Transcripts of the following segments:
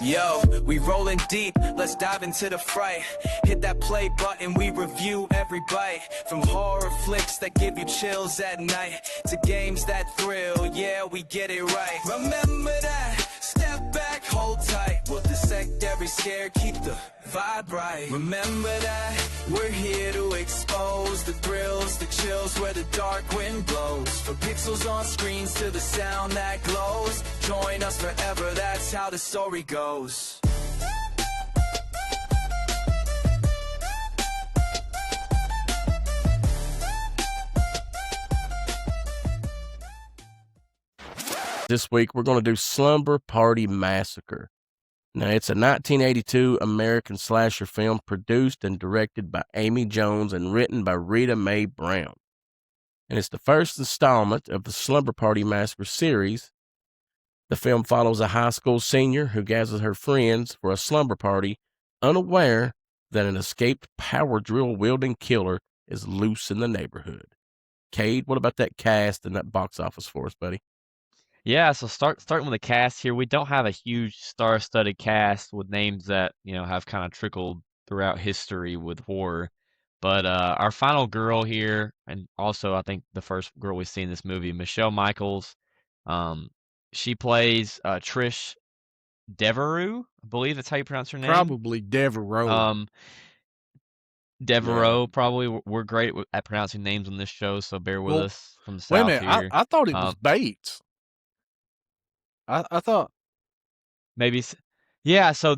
Yo, we rolling deep, let's dive into the fright. Hit that play button, we review every bite. From horror flicks that give you chills at night to games that thrill, yeah, we get it right. Remember that, step back, hold tight. We'll dissect every scare, keep the vibe right. Remember that, we're here to expose the thrills, the chills where the dark wind blows. From pixels on screens to the sound that glows. Join us forever, that's how the story goes. This week, we're going to do Slumber Party Massacre. Now, it's a 1982 American slasher film produced and directed by Amy Jones and written by Rita Mae Brown. And it's the first installment of the Slumber Party Massacre series. The film follows a high school senior who gathers her friends for a slumber party, unaware that an escaped power drill wielding killer is loose in the neighborhood. Cade, what about that cast and that box office for us, buddy? Yeah, so starting with the cast here, we don't have a huge star-studded cast with names that, have kind of trickled throughout history with horror. But our final girl here, and also I think the first girl we see in this movie, Michelle Michaels, she plays Trish Devereaux, I believe that's how you pronounce her name. Probably Devereaux. Devereaux, probably. We're great at pronouncing names on this show, so bear with us from the Wait a south minute, here. I thought it was Bates. I thought maybe, yeah. So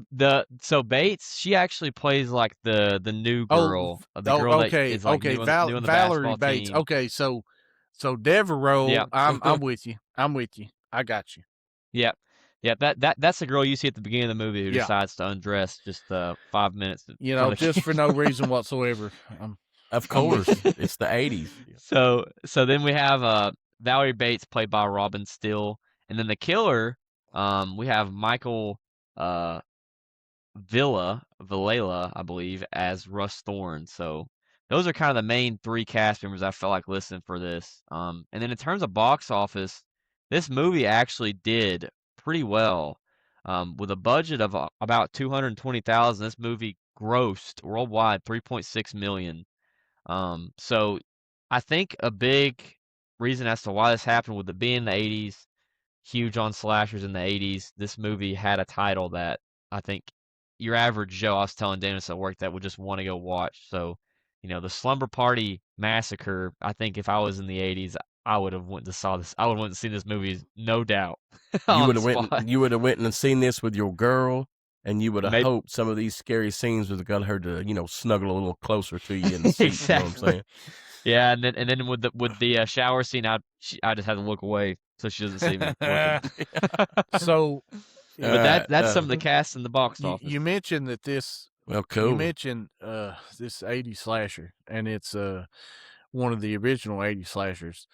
Bates, she actually plays like the new girl, the girl that is like new on the Valerie Bates. team. Okay, so Devereaux. Yeah. I'm with you. I got you. Yeah. Yeah, that's the girl you see at the beginning of the movie who decides to undress just 5 minutes. Just for no reason whatsoever. Of course, it's the 80s. So then we have Valerie Bates played by Robin Still, and then the killer, we have Michael Villela, I believe, as Russ Thorne. So those are kind of the main three cast members I felt like listening for this. And then in terms of box office, this movie actually did pretty well. With a budget of about $220,000, this movie grossed worldwide $3.6 million. So I think a big reason as to why this happened with it being the 80s, huge on slashers in the 80s, this movie had a title that I think your average Joe, I was telling Dennis at work, that would just want to go watch. So, the Slumber Party Massacre, I think if I was in the 80s, I would have went to saw this. I would have went to see this movie, no doubt. You would have went and seen this with your girl, and you would have hoped some of these scary scenes would have got her to, snuggle a little closer to you in the seat. Exactly. You know what I'm saying? Yeah, and then with the shower scene, I just had to look away so she doesn't see me. So, but that's some of the cast in the box office. You mentioned that this. Well, cool. You mentioned this 80s slasher, and it's one of the original 80s slashers.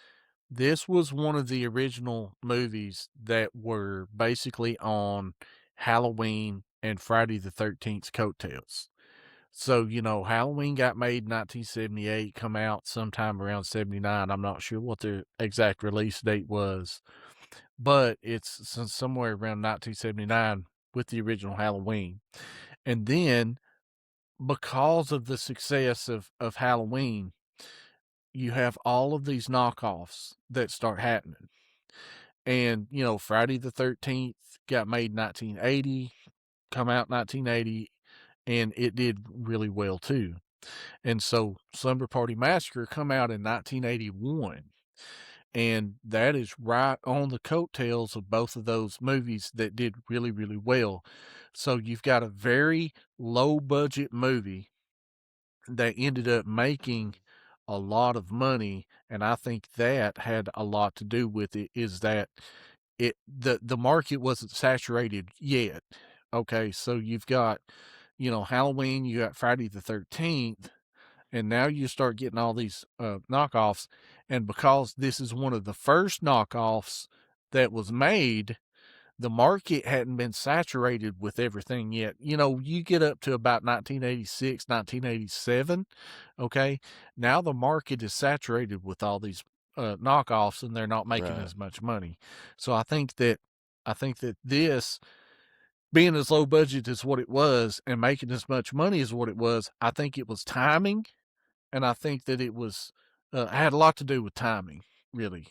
This was one of the original movies that were basically on Halloween and Friday the 13th's coattails. So, Halloween got made in 1978, come out sometime around 79. I'm not sure what the exact release date was, but it's somewhere around 1979 with the original Halloween. And then, because of the success of Halloween, you have all of these knockoffs that start happening. And, Friday the 13th got made in 1980, come out 1980, and it did really well too. And so Slumber Party Massacre come out in 1981. And that is right on the coattails of both of those movies that did really, really well. So you've got a very low budget movie that ended up making a lot of money, and I think that had a lot to do with it, is that the market wasn't saturated yet. Okay, so you've got, Halloween, you got Friday the 13th, and now you start getting all these knockoffs, and because this is one of the first knockoffs that was made, the market hadn't been saturated with everything yet. You get up to about 1986, 1987, okay? Now the market is saturated with all these knockoffs, and they're not making as much money. So I think that this being as low budget as what it was and making as much money as what it was, I think it was timing, and I think that it was had a lot to do with timing, really.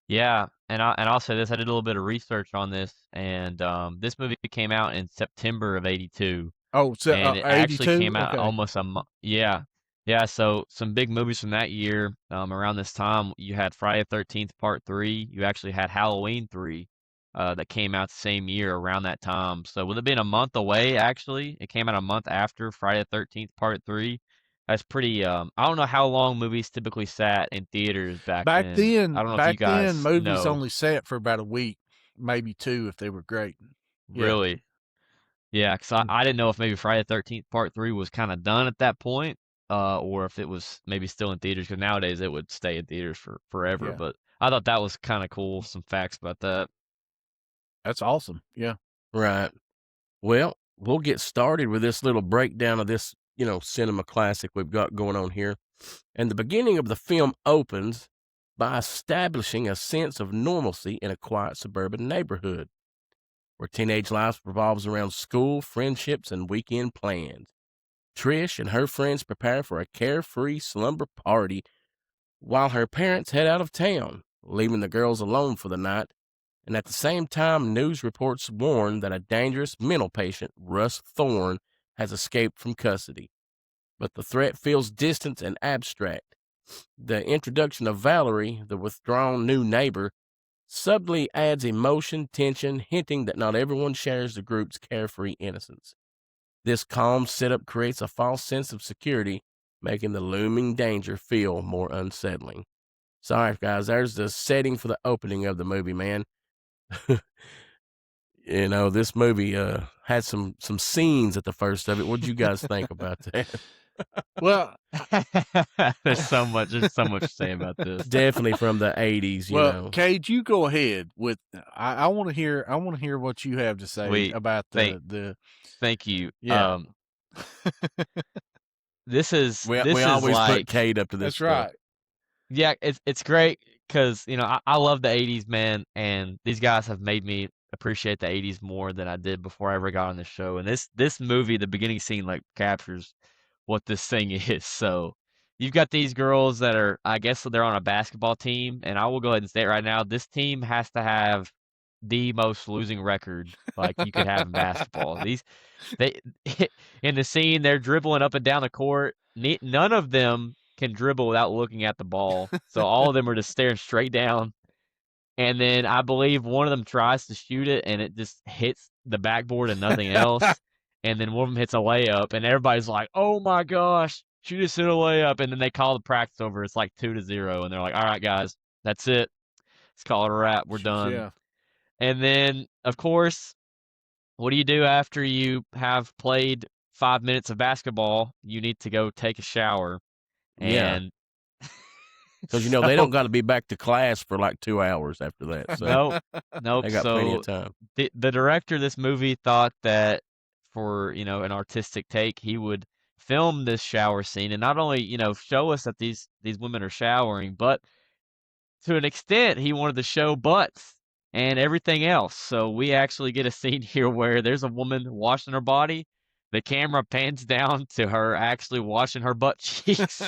Yeah, and I'll say this: I did a little bit of research on this, and this movie came out in September of '82, Oh, so and it actually 82? came out Okay. almost a month. Yeah, yeah. So some big movies from that year. Around this time, you had Friday the 13th Part 3. You actually had Halloween 3, that came out the same year around that time. So with it being a month away, actually, it came out a month after Friday the 13th Part 3. That's pretty. I don't know how long movies typically sat in theaters back then. I don't know if you Back then, guys movies know. only sat for about a week, maybe 2 if they were great. Yeah. Really? Yeah, 'cause I didn't know if maybe Friday the 13th Part 3 was kind of done at that point, or if it was maybe still in theaters. Because nowadays it would stay in theaters for forever. Yeah. But I thought that was kind of cool. Some facts about that. That's awesome. Yeah. Right. Well, we'll get started with this little breakdown of this, cinema classic we've got going on here. And the beginning of the film opens by establishing a sense of normalcy in a quiet suburban neighborhood where teenage life revolves around school, friendships, and weekend plans. Trish and her friends prepare for a carefree slumber party while her parents head out of town, leaving the girls alone for the night. And at the same time, news reports warn that a dangerous mental patient, Russ Thorne, has escaped from custody. But the threat feels distant and abstract. The introduction of Valerie, the withdrawn new neighbor, subtly adds emotion, tension, hinting that not everyone shares the group's carefree innocence. This calm setup creates a false sense of security, making the looming danger feel more unsettling. Sorry, guys, there's the setting for the opening of the movie, man. This movie had some scenes at the first of it. What did you guys think about that? Well, There's so much to say about this. Definitely from the 80s, well, Cage, you go ahead with. I want to hear. I want to hear what you have to say Wait, about thank the. thank you. Yeah. This is We this is always put like Kate up to this That's stuff. right. Yeah, it's great because I love the '80s, man, and these guys have made me appreciate the '80s more than I did before I ever got on the show. And this movie, the beginning scene, like captures what this thing is. So you've got these girls that are, I guess, they're on a basketball team, and I will go ahead and say it right now: this team has to have the most losing record like you could have in basketball. They in the scene they're dribbling up and down the court. None of them can dribble without looking at the ball. So all of them are just staring straight down. And then I believe one of them tries to shoot it and it just hits the backboard and nothing else. And then one of them hits a layup and everybody's like, "Oh my gosh, she just hit a layup." And then they call the practice over. It's like 2-0 and they're like, "All right, guys, that's it. Let's call it a wrap. We're done." Yeah. And then, of course, what do you do after you have played 5 minutes of basketball? You need to go take a shower. Yeah. And Because, they don't got to be back to class for like 2 hours after that. So nope. they got plenty So of time. the director of this movie thought that for, an artistic take, he would film this shower scene and not only, show us that these women are showering, but to an extent, he wanted to show butts and everything else. So we actually get a scene here where there's a woman washing her body. The camera pans down to her actually washing her butt cheeks.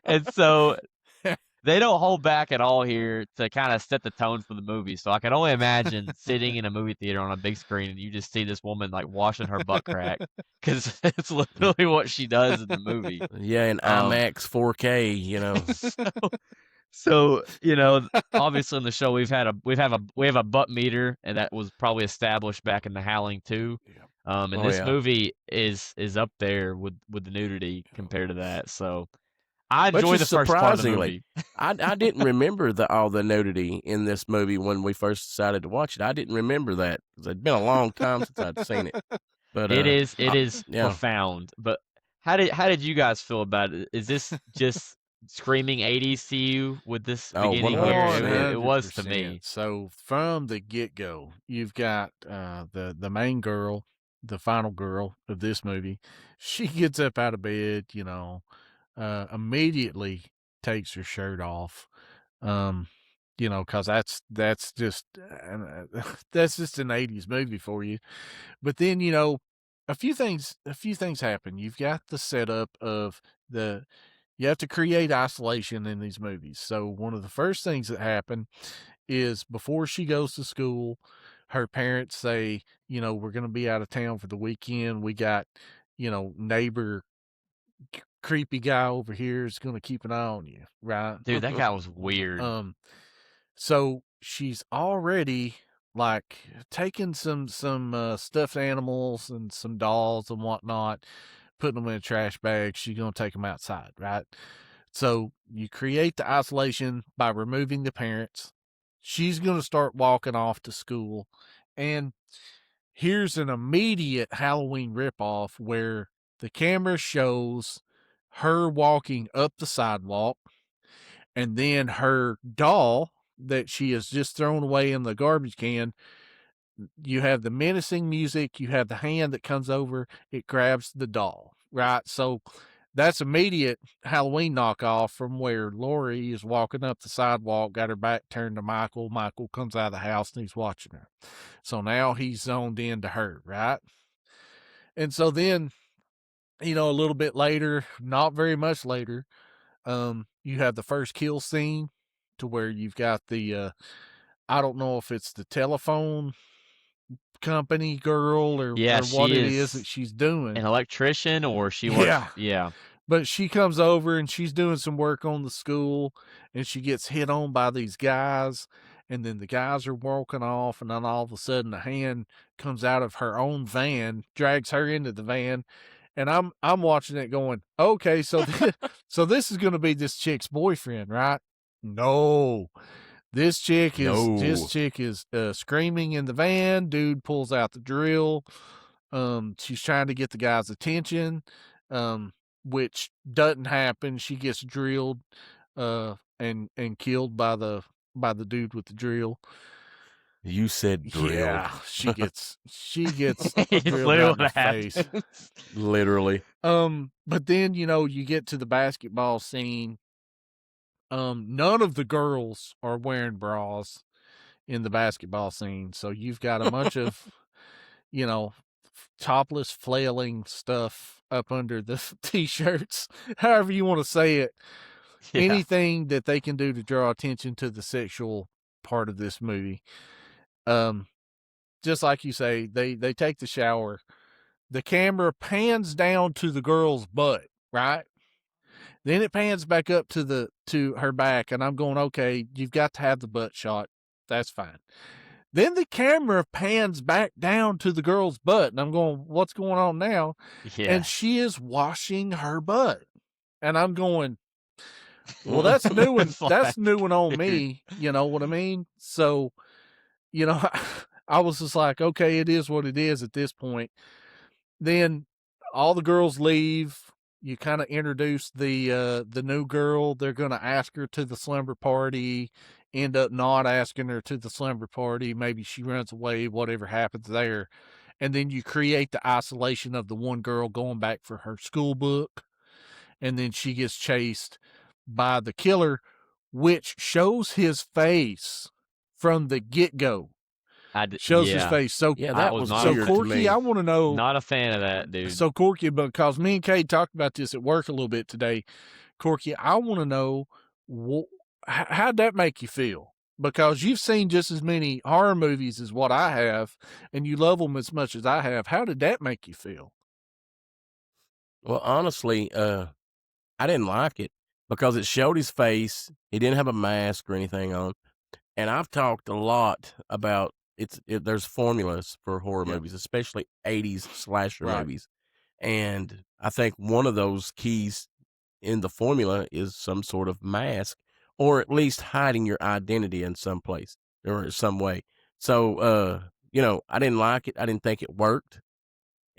And so they don't hold back at all here to kind of set the tone for the movie. So I can only imagine sitting in a movie theater on a big screen and you just see this woman like washing her butt crack because it's literally what she does in the movie. Yeah, in IMAX 4K, So obviously in the show we have a butt meter, and that was probably established back in The Howling 2. And Oh, this yeah. movie is up there with the nudity compared to that. So I Which enjoy is the first part of the surprisingly, movie. I didn't remember all the nudity in this movie when we first decided to watch it. I didn't remember that because it'd been a long time since I'd seen it. But It is yeah. profound. But how did you guys feel about it? Is this just screaming '80s to you with this Oh, beginning here? 100%. It was to 100%. me. So from the get-go, you've got the main girl, the final girl of this movie. She gets up out of bed, immediately takes her shirt off. you know, because that's just that's just an '80s movie for you. But then, you know, a few things happen. You've got the setup of the you have to create isolation in these movies. So one of the first things that happen is before she goes to school, her parents say, you know, we're going to be out of town for the weekend. We got, you know, neighbor creepy guy over here is going to keep an eye on you, right? Dude, that guy was weird. So she's already like taking some stuffed animals and some dolls and whatnot, putting them in a trash bag. She's gonna take them outside, right? So you create the isolation by removing the parents. She's gonna start walking off to school, and here's an immediate Halloween ripoff where the camera shows her walking up the sidewalk, and then her doll that she has just thrown away in the garbage can, you have the menacing music, you have the hand that comes over, it grabs the doll, right? So that's immediate Halloween knockoff from where Lori is walking up the sidewalk, got her back turned to Michael. Michael comes out of the house and he's watching her. So now he's zoned into her, right? And so then, you know, a little bit later, not very much later, you have the first kill scene to where you've got the I don't know if it's the telephone company girl or Yeah, what she it is that is she's doing. an electrician, or she works. Yeah. Yeah. But she comes over and she's doing some work on the school, and she gets hit on by these guys, and then the guys are walking off, and then all of a sudden a hand comes out of her own van, drags her into the van, and I'm watching it going, okay, so so this is going to be this chick's boyfriend, right? No. This chick is screaming in the van. Dude pulls out the drill. She's trying to get the guy's attention, which doesn't happen. She gets drilled, and killed by the dude with the drill. You said drilled. Yeah, she gets It's drilled literally right in the what face. happens. Literally. But then, you know, you get to the basketball scene. None of the girls are wearing bras in the basketball scene. So you've got a bunch of, you know, topless flailing stuff up under the t-shirts, however you want to say it. Yeah. Anything that they can do to draw attention to the sexual part of this movie. Just like you say, they take the shower. The camera pans down to the girl's butt, right? Then it pans back up to her back, and I'm going, okay, you've got to have the butt shot. That's fine. Then the camera pans back down to the girl's butt, and I'm going, what's going on now? Yeah. And she is washing her butt. And I'm going, well, that's new and It's like, that's new and on me. You know what I mean? So, you know, I was just like, okay, it is what it is at this point. Then all the girls leave. You kind of introduce the new girl. They're going to ask her to the slumber party, end up not asking her to the slumber party. Maybe she runs away, whatever happens there. And then you create the isolation of the one girl going back for her school book. And then she gets chased by the killer, which shows his face from the get-go. Shows his face. So yeah, that was not so weird to Corky, me. I want to know. Not a fan of that, dude. So Corky, because me and Kate talked about this at work a little bit today. Corky, I want to know how'd that make you feel? Because you've seen just as many horror movies as what I have, and you love them as much as I have. How did that make you feel? Well, honestly, I didn't like it because it showed his face. He didn't have a mask or anything on. And I've talked a lot about there's formulas for horror movies, especially 80s slasher movies. And I think one of those keys in the formula is some sort of mask, or at least hiding your identity in some place or some way. So, you know, I didn't like it. I didn't think it worked.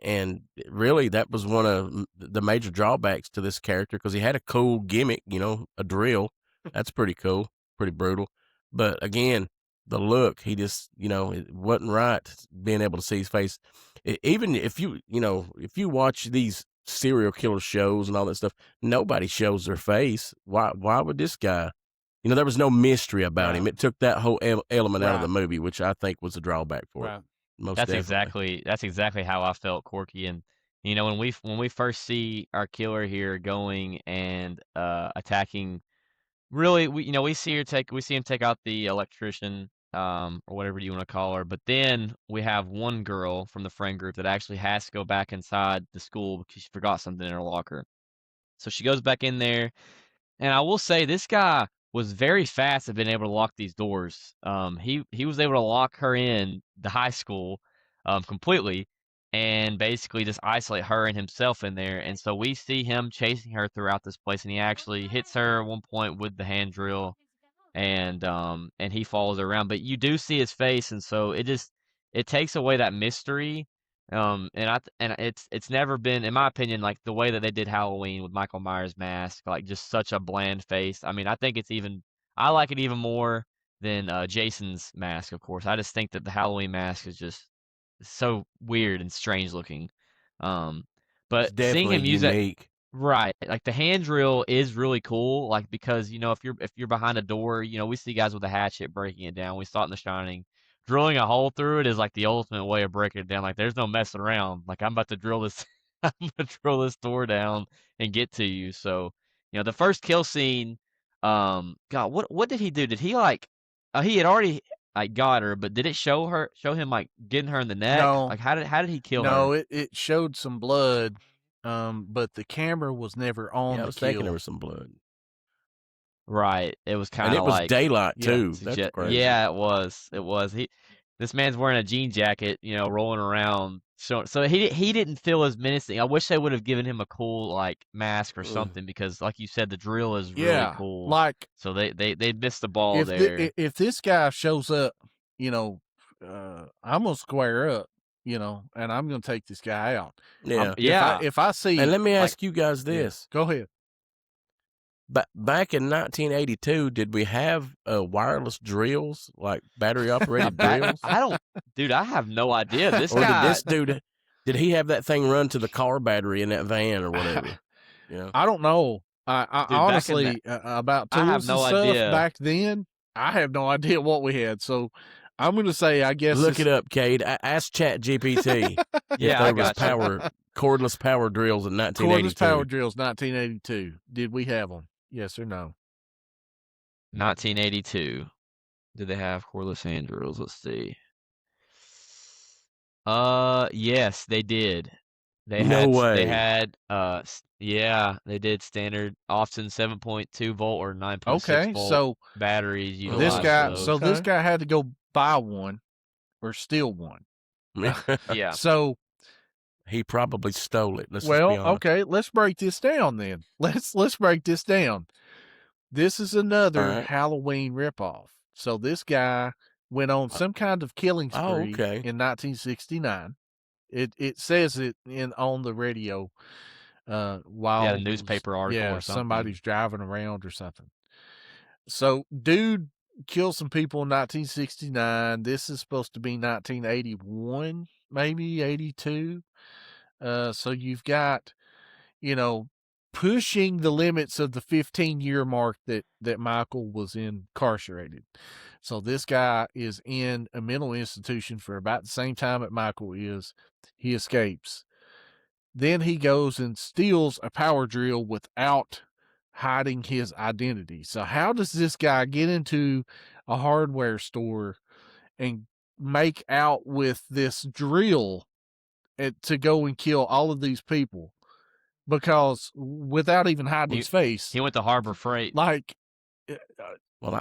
And really, that was one of the major drawbacks to this character because he had a cool gimmick, you know, a drill. That's pretty cool, pretty brutal. But again, the look, he just, you know, it wasn't right being able to see his face. Even if you watch these serial killer shows and all that stuff, nobody shows their face. Why would this guy, there was no mystery about him. Right. It took that whole element out of Right. the movie, which I think was a drawback for it. Right. Most That's definitely. exactly how I felt, Corky. And when we first see our killer here going and attacking, really, we see him take out the electrician, or whatever you want to call her. But then we have one girl from the friend group that actually has to go back inside the school because she forgot something in her locker. So she goes back in there, and I will say this guy was very fast at being able to lock these doors. He was able to lock her in the high school, completely, and basically just isolate her and himself in there. And so we see him chasing her throughout this place, and he actually hits her at one point with the hand drill, and he follows her around. But you do see his face, and so it takes away that mystery. And it's never been, in my opinion, like the way that they did Halloween with Michael Myers' mask, like just such a bland face. I mean, I like it even more than Jason's mask. Of course, I just think that the Halloween mask is just so weird and strange looking. Um, It's but seeing definitely him use that. unique. Right. Like the hand drill is really cool, like because if you're behind a door, we see guys with a hatchet breaking it down. We saw it in The Shining. Drilling a hole through it is like the ultimate way of breaking it down. Like there's no messing around. Like I'm about to drill this I'm gonna drill this door down and get to you. So, the first kill scene, God, what did he do? Did he like he had already like got her, but did it show him like getting her in the neck? No. Like how did he kill her? No, it showed some blood, but the camera was never on Yeah, I the was thinking there kill. was some blood. Right. It was And kind it of was like daylight Yeah, too. That's crazy. yeah, it was. It was. This man's wearing a jean jacket, rolling around. So he didn't feel as menacing. I wish they would have given him a cool like mask or Ugh. something because, like you said, the drill is really yeah. cool. Like So they missed the ball if there. if this guy shows up, I'm gonna square up, and I'm gonna take this guy out. Yeah. Yeah. If I see, And let me like, ask you guys yeah, this. go ahead. Back in 1982, did we have wireless drills, like battery operated Back, drills? dude, I have no idea. This Or did guy, this dude, did he have that thing run to the car battery in that van or whatever? I don't know. I Dude, back in honestly about I have tools no and stuff idea. back then, I have no idea what we had. So I'm gonna say, I guess Look it up, Cade. Ask ChatGPT Yeah, if I there was got you. cordless power drills in Cordless 1982. power drills, 1982. Did we have them? Yes or no? 1982. Did they have cordless hand drills? Let's see. Yes, they did. They No way. They had yeah, they did standard, often 7.2 volt or 9.6 Okay, volt so batteries this utilized guy, those. so this Okay. guy had to go buy one or steal one. Yeah. So, He probably stole it. Let's just be well, honest. okay, let's break this down then. Let's break this down. This is another All right. Halloween ripoff. So this guy went on some kind of killing spree okay. in 1969. It says it on the radio while Yeah, the it was- newspaper article yeah, or something. somebody's driving around or something. So dude killed some people in 1969. This is supposed to be 1981, maybe 82. So you've got, pushing the limits of the 15-year mark that Michael was incarcerated. So this guy is in a mental institution for about the same time that Michael is. He escapes. Then he goes and steals a power drill without hiding his identity. So how does this guy get into a hardware store and make out with this drill to go and kill all of these people? Because without even hiding his face, He went to Harbor Freight. like, Well,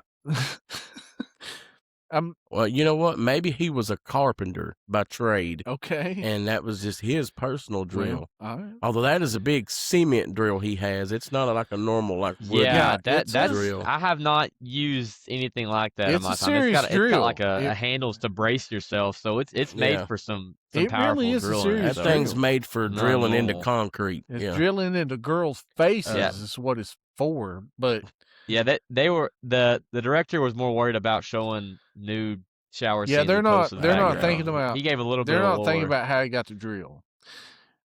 I'm well, you know what? Maybe he was a carpenter by trade, okay. and that was just his personal drill. Well, all right. Although that is a big cement drill he has. It's not like a normal wood Yeah, it's a that's drill. I have not used anything like that in It's my a time. serious It's got like drill. a handles to brace yourself, so it's made Yeah. for some It powerful really is a drilling. serious That so- thing's made for Not drilling into normal. concrete. It's Yeah. drilling into girls' faces Yeah. is what it's for. But Yeah, they were the director was more worried about showing nude shower yeah, scenes. they're as not opposed to the they're not background. thinking about He gave a little bit they're of not thinking lore. about how he got the drill.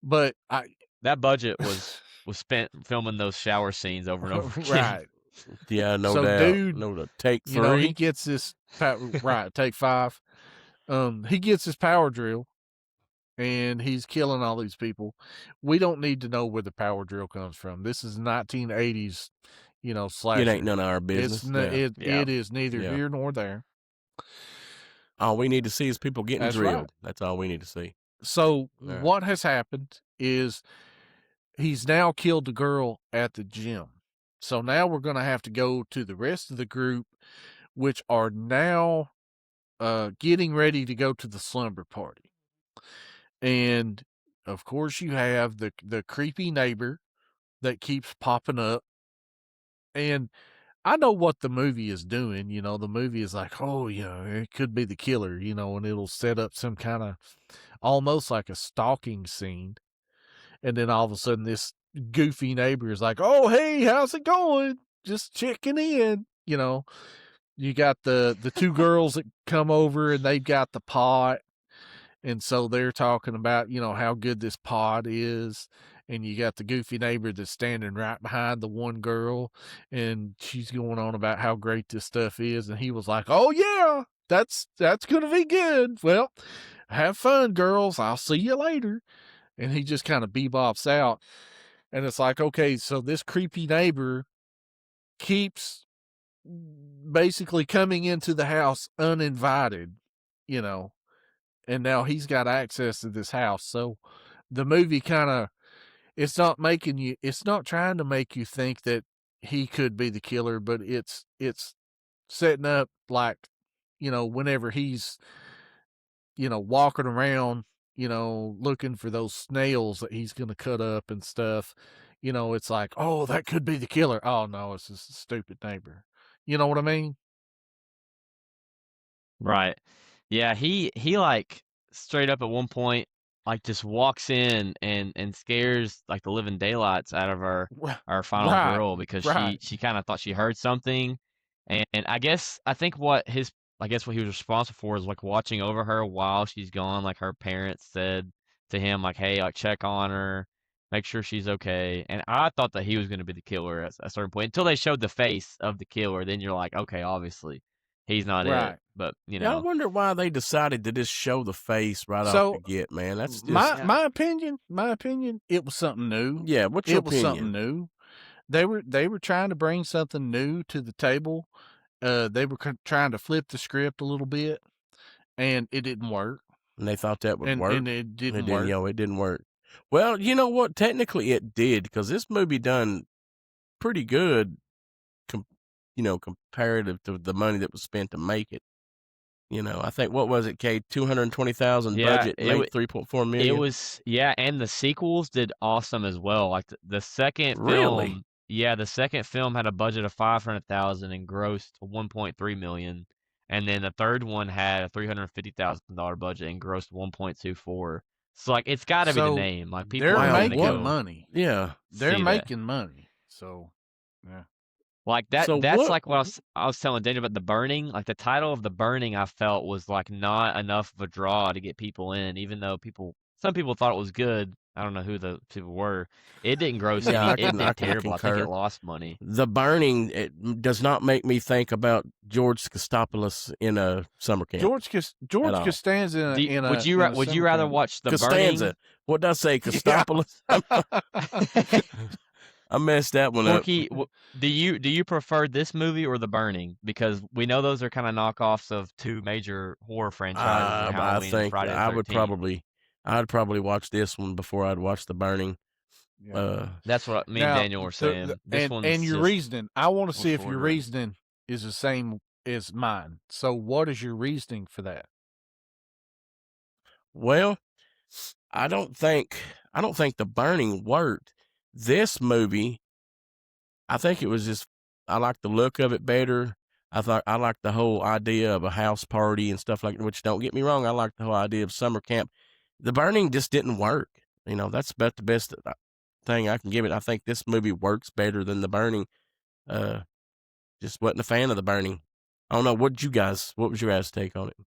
But That budget was spent filming those shower scenes over and over again. right. Yeah, no So, doubt. dude, No, take you know, he 3. gets this right, take 5. He gets his power drill and he's killing all these people. We don't need to know where the power drill comes from. This is 1980s, It ain't slasher. none of our It's business. Yeah. Yeah. it is neither Yeah. here nor there. All we need to see is people getting That's right. drilled. That's all we need to see. So Right. what has happened is he's now killed the girl at the gym. So now we're going to have to go to the rest of the group, which are now getting ready to go to the slumber party. And of course, you have the creepy neighbor that keeps popping up. And I know what the movie is doing. The movie is like, oh, it could be the killer, and it'll set up some kind of almost like a stalking scene. And then all of a sudden, this goofy neighbor is like, oh, hey, how's it going? Just checking in. You got the two girls that come over and they've got the pot. And so they're talking about, how good this pot is. And you got the goofy neighbor that's standing right behind the one girl. And she's going on about how great this stuff is. And he was like, oh, yeah, that's going to be good. Well, have fun, girls. I'll see you later. And he just kind of bebops out. And it's like, okay, so this creepy neighbor keeps basically coming into the house uninvited, and now he's got access to this house. So the movie it's not trying to make you think that he could be the killer, but it's setting up like, whenever he's, walking around, looking for those snails that he's going to cut up and stuff, it's like, oh, that could be the killer. Oh no, it's just a stupid neighbor. You know what I mean? Right. Yeah, he like straight up at one point like just walks in and scares like the living daylights out of our final Right, girl because right. she kind of thought she heard something. And I think what what he was responsible for is like watching over her while she's gone. Like her parents said to him like, "Hey, like check on her, make sure she's okay." And I thought that he was going to be the killer at a certain point until they showed the face of the killer. Then you're like, "Okay, obviously he's not it." Right. But, Yeah, I wonder why they decided to just show the face right off the So get, man. That's just my opinion, it was something new. yeah. What's your It was something opinion? new. They were trying to bring something new to the table. They were trying to flip the script a little bit, and it didn't work. And they thought that would work. And it didn't work. It didn't work. Well, you know what? Technically, it did because this movie done pretty good, comparative to the money that was spent to make it. I think what was it, Kate? 220,000 yeah, budget, made 3.4 it million. was and the sequels did awesome as well. Like the second Really? film, the second film had a budget of 500,000 and grossed 1.3 million, and then the third one had a $350,000 budget and grossed 1.24. So like it's got to be the So name. Like people they're are going to making go money. Yeah. They're see that. making money. So yeah. Like that So that's what? like what I was telling Daniel about The Burning. Like the title of The Burning I felt was like not enough of a draw to get people in, even though some people thought it was good. I don't know who the people were. It didn't gross Yeah, any I it can did terrible. I think concur. it lost money. The Burning, it does not make me think about George Costopoulos in a summer camp. George all. Costanza in a would you rather watch The Costanza. Burning? What did I say? Costopoulos? I messed that one Forky, up. do you prefer this movie or The Burning? Because we know those are kind of knockoffs of two major horror franchises, I Halloween and think Friday the I 13th. would I'd probably watch this one before I'd watch The Burning. Yeah. That's what me and Daniel were saying. This one's and your just reasoning. I want to see if your shorter. reasoning is the same as mine. So what is your reasoning for that? Well, I don't think The Burning worked. This movie, I think it was just I like the look of it better. I like the whole idea of a house party and stuff like that, which don't get me wrong, I like the whole idea of summer camp. The Burning just didn't work. That's about the best thing I can give it. I think this movie works better than The Burning. Just wasn't a fan of The Burning. I don't know. What was your guys' take on it?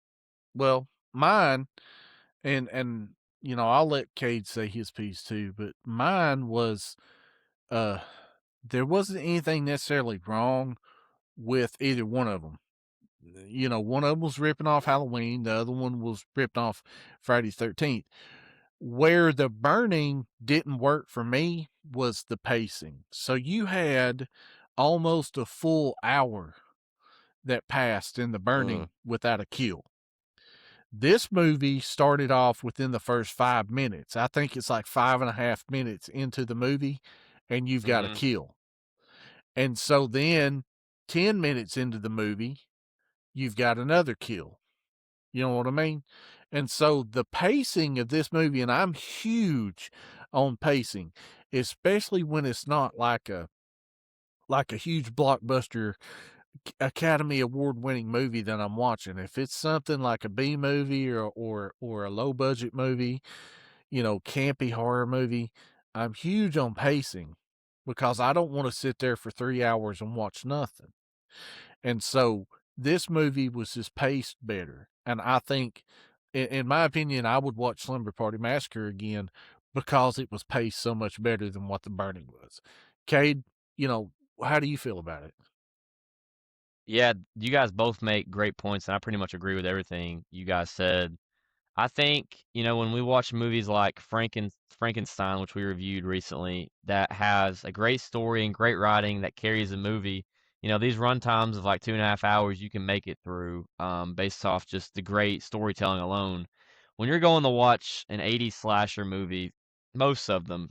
Well, mine, and I'll let Cade say his piece too, but mine was there wasn't anything necessarily wrong with either one of them. You know, one of them was ripping off Halloween, the other one was ripping off Friday 13th. Where the burning didn't work for me was the pacing. So you had almost a full hour that passed in the burning without a kill. This movie started off within the first 5 minutes. I think it's like 5.5 minutes into the movie, and you've got a kill. And so then 10 minutes into the movie, you've got another kill. You know what I mean? And so the pacing of this movie, and I'm huge on pacing, especially when it's not like a huge blockbuster Academy Award winning movie that I'm watching. If it's something like a B movie or a low budget movie, you know, campy horror movie, I'm huge on pacing because I don't want to sit there for 3 hours and watch nothing. And so this movie was just paced better. And I think, in my opinion, I would watch Slumber Party Massacre again because it was paced so much better than what The Burning was. Cade, you know, how do you feel about it? Yeah, you guys both make great points, and I pretty much agree with everything you guys said. I think, when we watch movies like Frankenstein, which we reviewed recently, that has a great story and great writing that carries the movie, these run times of like 2.5 hours, you can make it through based off just the great storytelling alone. When you're going to watch an 80s slasher movie, most of them,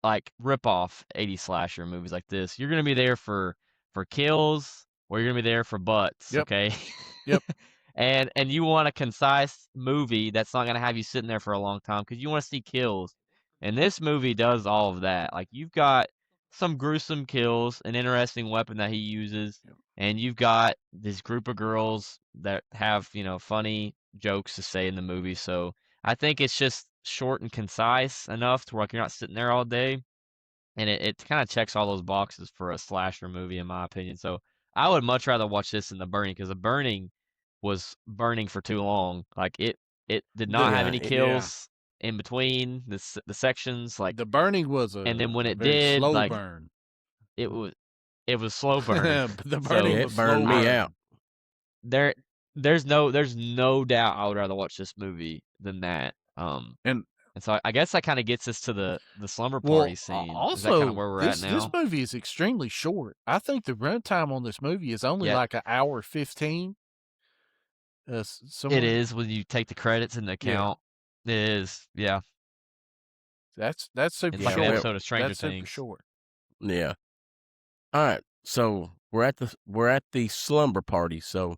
like rip-off 80s slasher movies like this, you're going to be there for kills or you're going to be there for butts, Yep. okay? Yep. And you want a concise movie that's not going to have you sitting there for a long time because you want to see kills. And this movie does all of that. Like, you've got some gruesome kills, an interesting weapon that he uses, and you've got this group of girls that have, funny jokes to say in the movie. So I think it's just short and concise enough to where like, you're not sitting there all day. And it kind of checks all those boxes for a slasher movie, in my opinion. So I would much rather watch this than The Burning because The Burning was burning for too long. Like it did not have any kills in between the sections. Like, The Burning was and then when a it very did, slow like burn. it was slow burn. The So Burning it was burned slow me burn. out. there's no doubt I would rather watch this movie than that. And so I guess that kind of gets us to the slumber party scene. Is that kind of Also, where we're at now? this movie is extremely short. I think the runtime on this movie is only Yeah. like an hour 15. It Somewhere. is when you take the credits into account. It is, yeah. That's super It's like short. an episode of Stranger That's super Things. short. Yeah. All right. So we're at the slumber party. So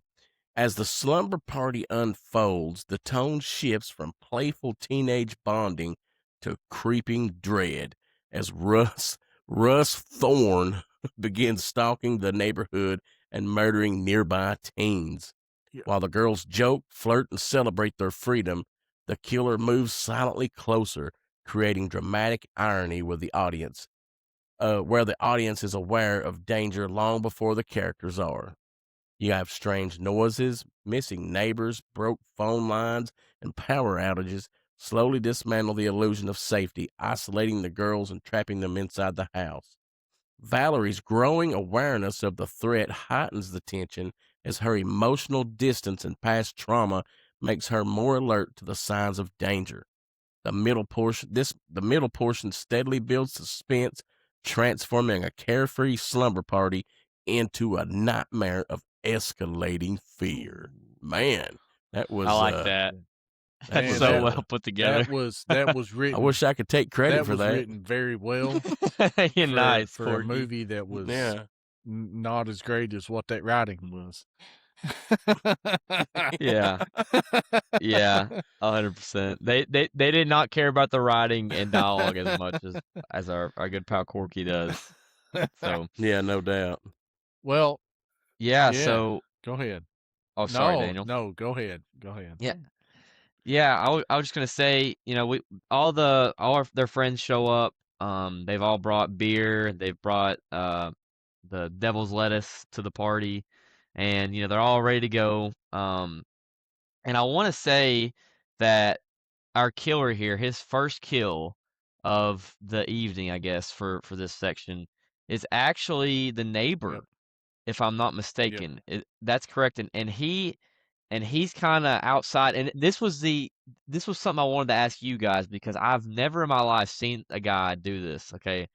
as the slumber party unfolds, the tone shifts from playful teenage bonding to creeping dread as Russ Thorne begins stalking the neighborhood and murdering nearby teens. Yeah. While the girls joke, flirt, and celebrate their freedom, the killer moves silently closer, creating dramatic irony with the audience, where the audience is aware of danger long before the characters are. You have strange noises, missing neighbors, broke phone lines, and power outages slowly dismantle the illusion of safety, isolating the girls and trapping them inside the house. Valerie's growing awareness of the threat heightens the tension as her emotional distance and past trauma makes her more alert to the signs of danger. The middle portion steadily builds suspense, transforming a carefree slumber party into a nightmare of escalating fear. Man, that was I like that. That's Man, so well put together. That was written. I wish I could take credit that for was that. written very well You're nice, for a Corky. movie that was Yeah. not as great as what that writing was. Yeah. Yeah, 100%. They did not care about the writing and dialogue as much as our good pal Corky does. So Yeah, no doubt. Well, yeah, yeah. so Go ahead. oh sorry, Daniel. No, go ahead. Go ahead. Yeah. Yeah, I was just gonna say, their friends show up. They've all brought beer. They've brought the devil's lettuce to the party, and they're all ready to go. And I want to say that our killer here, his first kill, of the evening, I guess, for this section is actually the neighbor, Yep. if I'm not Yep. mistaken. That's correct, and he's kind of outside. And this was something I wanted to ask you guys because I've never in my life seen a guy do this. Okay,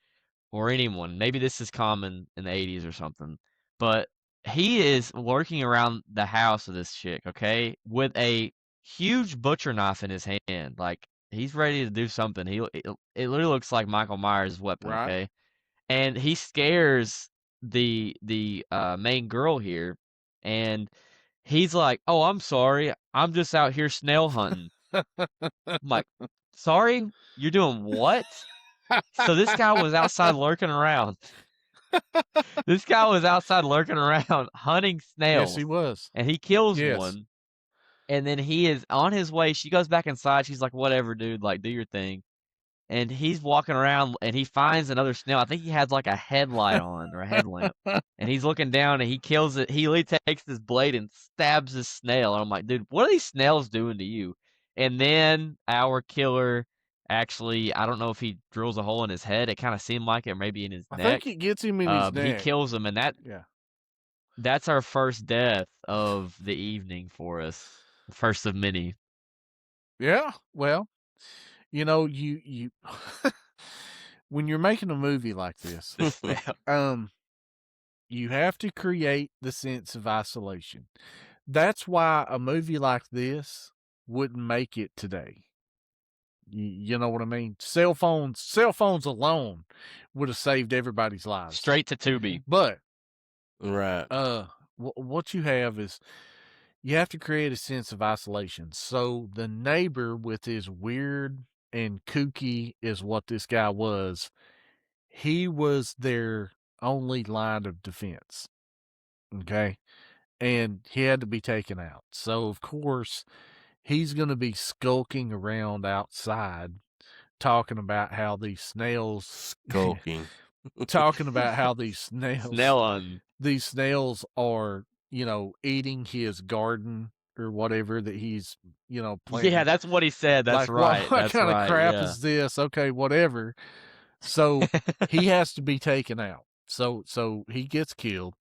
or anyone. Maybe this is common in the 80s or something. But he is lurking around the house of this chick, okay, with a huge butcher knife in his hand. Like he's ready to do something. It literally looks like Michael Myers' weapon, Right. okay? And he scares the main girl here, and he's like, "Oh, I'm sorry. I'm just out here snail hunting." I'm like, "Sorry? You're doing what?" So this guy was outside lurking around. This guy was outside lurking around hunting Yes, snails, he was. and he kills Yes. one, and then he is on his way. She goes back inside. She's like, "Whatever, dude. Like, do your thing." And he's walking around, and he finds another snail. I think he has like a headlight on or a headlamp, and he's looking down, and he kills it. He literally takes this blade and stabs this snail. And I'm like, dude, what are these snails doing to you? And then our killer actually, I don't know if he drills a hole in his head. It kind of seemed like it, maybe in his I think neck. it gets him in his But he neck. kills him, and Yeah. that's our first death of the evening for us. The first of many. Yeah. Well, you when you're making a movie like this, The snail. you have to create the sense of isolation. That's why a movie like this wouldn't make it today. You know what I mean? Cell phones alone would have saved everybody's lives. Straight to Tubi. But Right. what you have is you have to create a sense of isolation. So the neighbor, with his weird and kooky, is what this guy was. He was their only line of defense. Okay. And he had to be taken out. So, of course, he's going to be skulking around outside talking about how these snails Skulking. talking about how these Snail on. these snails are, eating his garden or whatever that he's, planting. Yeah, that's what he said. That's Like, right. what That's kind of right. crap Yeah. is this? Okay, whatever. So he has to be taken out. So he gets killed,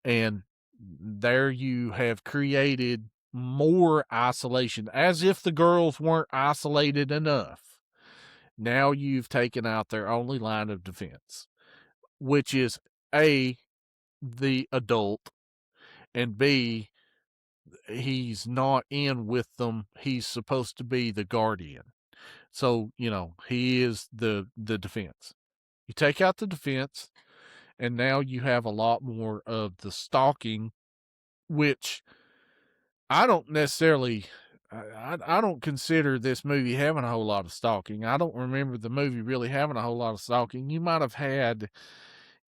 and there you have created more isolation, as if the girls weren't isolated enough. Now you've taken out their only line of defense, which is A, the adult, and B, he's not in with them. He's supposed to be the guardian. So, he is the defense. You take out the defense, and now you have a lot more of the stalking, which I don't necessarily I don't consider this movie having a whole lot of stalking. I don't remember the movie really having a whole lot of stalking. You might have had,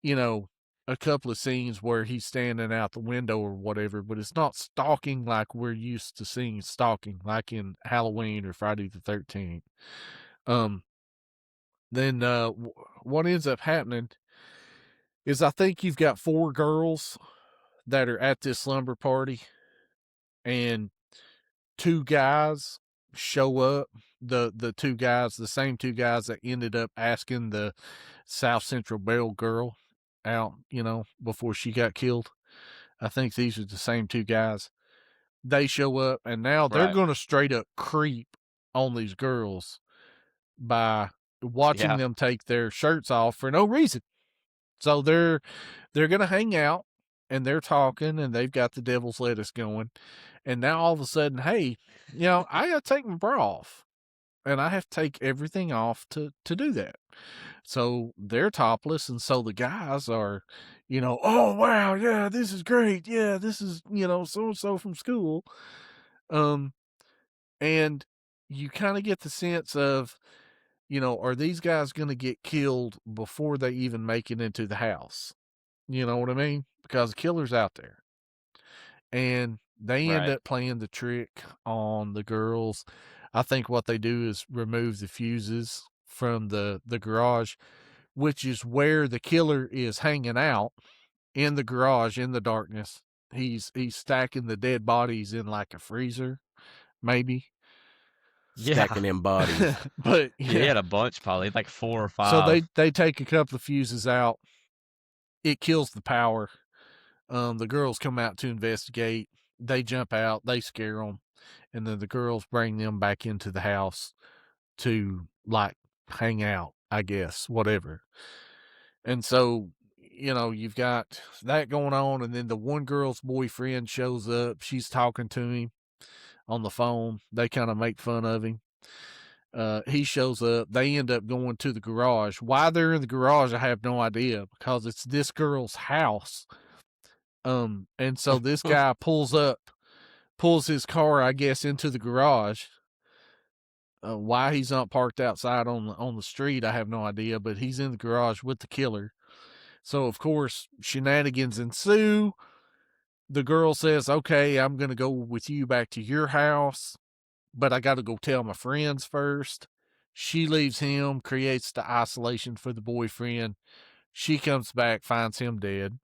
you know, a couple of scenes where he's standing out the window or whatever, but it's not stalking like we're used to seeing stalking, like in Halloween or Friday the 13th. Then what ends up happening is I think you've got 4 girls that are at this slumber party, and 2 guys show up. The 2 guys, the same 2 guys that ended up asking the South Central Belle girl out, before she got killed. I think these are the same 2 guys. They show up, and now they're Right. gonna straight up creep on these girls by watching Yeah. them take their shirts off for no reason. So they're gonna hang out, and they're talking, and they've got the devil's lettuce going. And now all of a sudden, hey, I gotta take my bra off, and I have to take everything off to do that. So they're topless, and so the guys are, oh wow, yeah, this is great, yeah, this is so and so from school, um, and you kind of get the sense of, are these guys gonna get killed before they even make it into the house? You know what I mean? Because the killer's out there. And they end Right. up playing the trick on the girls. I think what they do is remove the fuses from the garage, which is where the killer is hanging out, in the garage in the darkness. He's stacking the dead bodies in like a freezer, maybe. stacking them bodies. But Yeah, he had a bunch, probably like 4 or 5. So they take a couple of fuses out. It kills the power. The girls come out to investigate. They jump out. They scare them, and then the girls bring them back into the house to like hang out, I guess, whatever. And so, you've got that going on, and then the one girl's boyfriend shows up. She's talking to him on the phone. They kind of make fun of him. He shows up. They end up going to the garage. Why they're in the garage, I have no idea, because it's this girl's house. And so this guy pulls his car, I guess, into the garage. Why he's not parked outside on the street, I have no idea, but he's in the garage with the killer. So, of course, shenanigans ensue. The girl says, okay, I'm going to go with you back to your house, but I got to go tell my friends first. She leaves him, creates the isolation for the boyfriend. She comes back, finds him dead,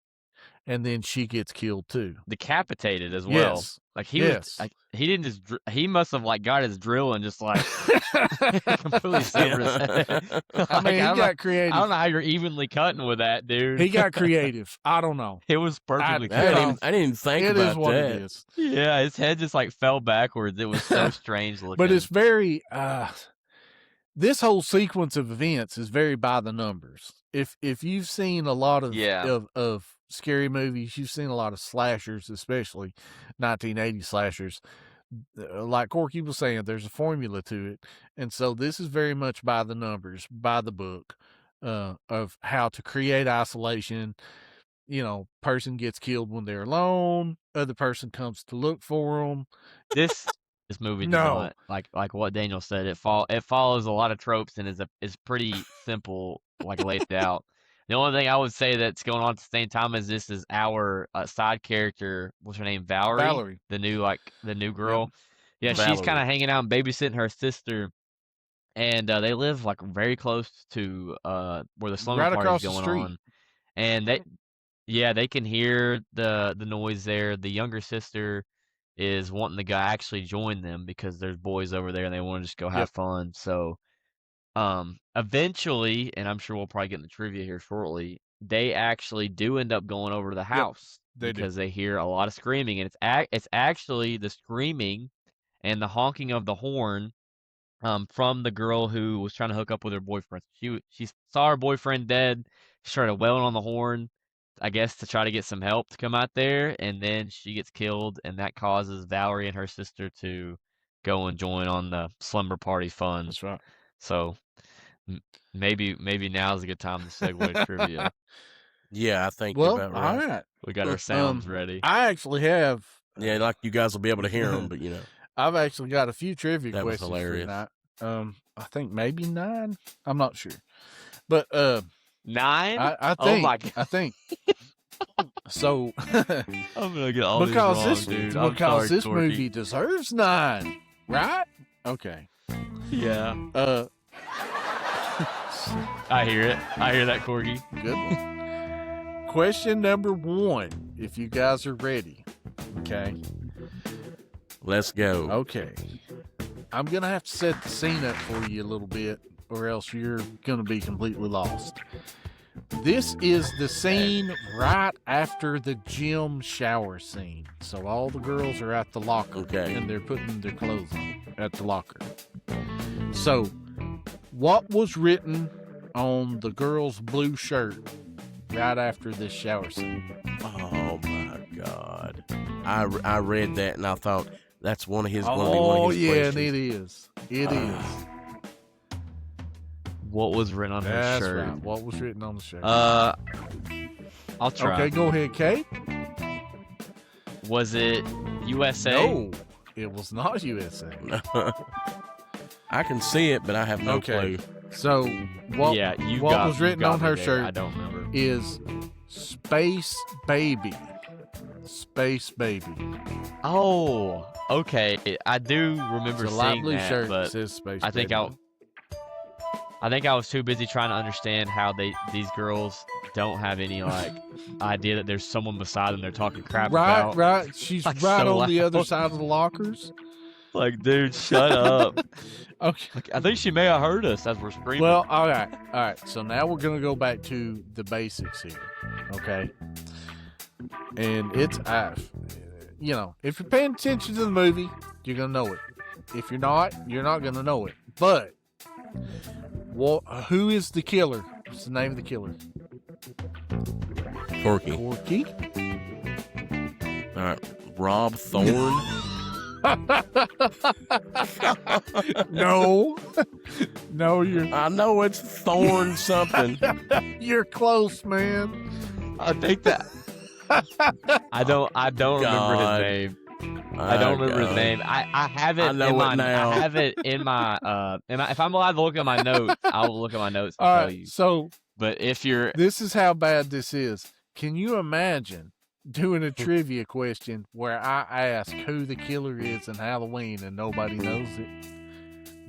and then she gets killed too. Decapitated as well. Yes. Like he was, like, he didn't just, he must have like got his drill and just like completely severed his head. I mean, he got creative. I don't know how you're evenly cutting with that, dude. He got creative. I don't know. It was perfectly I didn't even think It about is what that. it is. Yeah, his head just like fell backwards. It was so strange looking. But it's very, this whole sequence of events is very by the numbers. If you've seen a lot of scary movies, you've seen a lot of slashers, especially 1980 slashers. Like Corky was saying, there's a formula to it. And so this is very much by the numbers, by the book, of how to create isolation. Person gets killed when they're alone. Other person comes to look for them. This movie does not, like what Daniel said. It follows a lot of tropes and is pretty simple, like laid out. The only thing I would say that's going on at the same time is this is our side character. What's her name? Valerie. The new girl. Yeah, she's kind of hanging out and babysitting her sister, and they live like very close to where the slumber party is going on. And they can hear the noise there. The younger sister is wanting the guy actually join them because there's boys over there and they want to just go have fun. So eventually, and I'm sure we'll probably get in the trivia here shortly, they actually do end up going over to the house because they hear a lot of screaming, and it's actually the screaming and the honking of the horn from the girl who was trying to hook up with her boyfriend. She saw her boyfriend dead. She started wailing on the horn, I guess, to try to get some help to come out there, and then she gets killed, and that causes Valerie and her sister to go and join on the slumber party fun. That's right. So maybe now's a good time to segue to trivia. Yeah, I think you're about right. All right. We got our sounds ready. I actually have. Yeah, like you guys will be able to hear them, but I've actually got a few trivia that was questions hilarious. for tonight. I think maybe 9. I'm not sure, but 9. I think. Oh my God. I think. So I'm gonna get all because these wrong, dude. I'm because sorry, this Corky. movie deserves 9, right? Okay. Yeah. I hear it. I hear that, Corky. Good one. Question number 1, if you guys are ready. Okay. Let's go. Okay. I'm going to have to set the scene up for you a little bit, or else you're going to be completely lost. This is the scene right after the gym shower scene. So all the girls are at the locker, and they're putting their clothes on at the locker. So what was written on the girl's blue shirt right after this shower scene? Oh my God. I read that and I thought that's one of his questions. And it is. It is. What was written on her shirt? That's right. What was written on the shirt? I'll try. Okay, go ahead, Kate. Was it USA? No, it was not USA. I can see it, but I have no clue. So what was written on her shirt I don't remember. is Space Baby. Space Baby. Oh, okay. I do remember It's a seeing light blue that, shirt but that says Space I think Baby. I think I was too busy trying to understand how these girls don't have any like idea that there's someone beside them they're talking crap about. Right. She's Like, right so on the loud. other side of the lockers. Like, dude, shut up. Okay. Like, I think she may have heard us as we're screaming. Well, all right. So now we're gonna go back to the basics here, okay? And it's, you know, if you're paying attention to the movie, you're gonna know it. If you're not gonna know it. But who is the killer? What's the name of the killer? Corky. Corky. All right. Rob Thorne. No. No, I know it's Thorne something. you're close, man. I think that. I don't remember his name. I don't remember his name. I have it. I know in it my, now. I have it in my. If I'm allowed to look at my notes, I will look at my notes and All tell right, you. so But if you're, this is how bad this is. Can you imagine doing a trivia question where I ask who the killer is in Halloween and nobody knows it?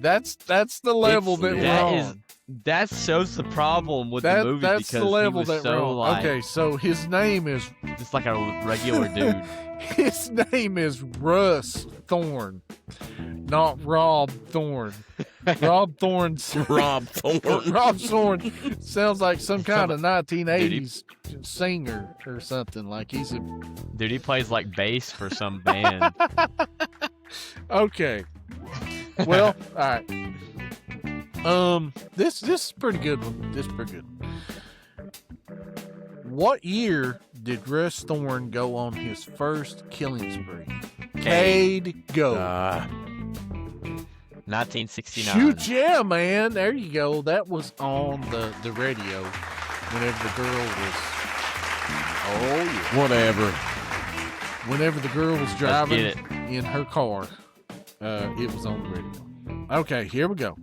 That's the level that we're on. that shows the problem with the movie That's because the level he was that we're so on. like, Okay, so his name is just like a regular dude. his name is Russ Thorne, not Rob Thorne. Rob Thorne's Rob Thorne. Rob Thorne sounds like some kind of 1980s singer or something. Like he's a Dude, he plays like bass for some band. okay. Well, all right. This is a pretty good one. This is pretty good. What year did Russ Thorne go on his first killing spree? Cade, go. 1969. Shoot, yeah, man. There you go. That was on the radio whenever the girl was. Oh yeah. Whatever. Whenever the girl was driving get it. in her car, it was on the radio. Okay, here we go.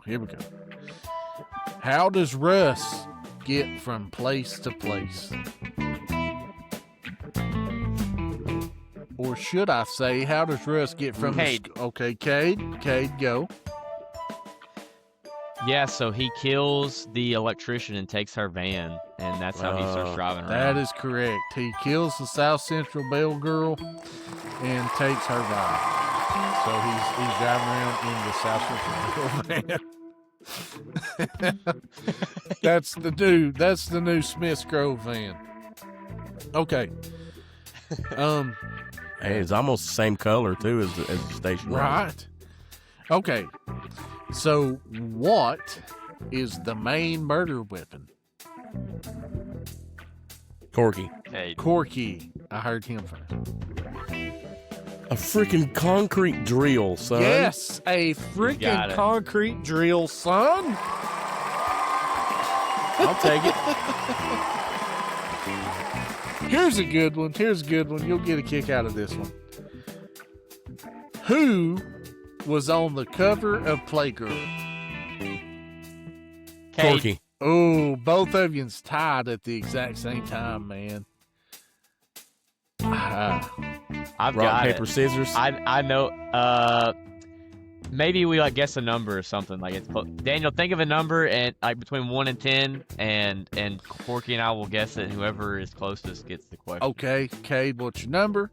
How does Russ get from place to place? Or should I say, how does Russ get from Cade. Okay, Cade, go. Yeah, so he kills the electrician and takes her van, and that's how he starts driving around. That is correct. He kills the South Central Bell girl and takes her ride. So he's driving around in the South Central Bell van. That's the new Smith's Grove van. Okay. Hey, it's almost the same color too as the station. Right. Okay. So what is the main murder weapon? Corky. Cade. Corky. I heard him first. A freaking concrete drill, son. Yes, a got freaking it. concrete drill, son. I'll take it. Here's a good one. You'll get a kick out of this one. Who was on the cover of Playgirl? Cade. Corky. Oh, both of you's tied at the exact same time, man. I've Rock, got paper, it. scissors. I know. Maybe we like guess a number or something. Like it's Daniel, think of a number and like between 1 and 10, and Corky and I will guess it. Whoever is closest gets the question. Okay, Cade, what's your number?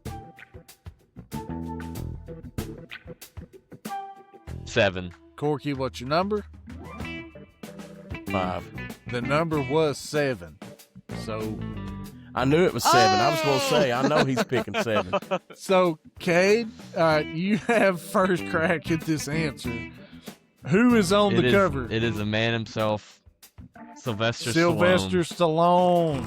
7. Corky, what's your number? 5. The number was 7. So, I knew it was 7. I was going to say, I know he's picking 7. Cade, you have first crack at this answer. Who is on the cover? It is a man himself, Sylvester Stallone.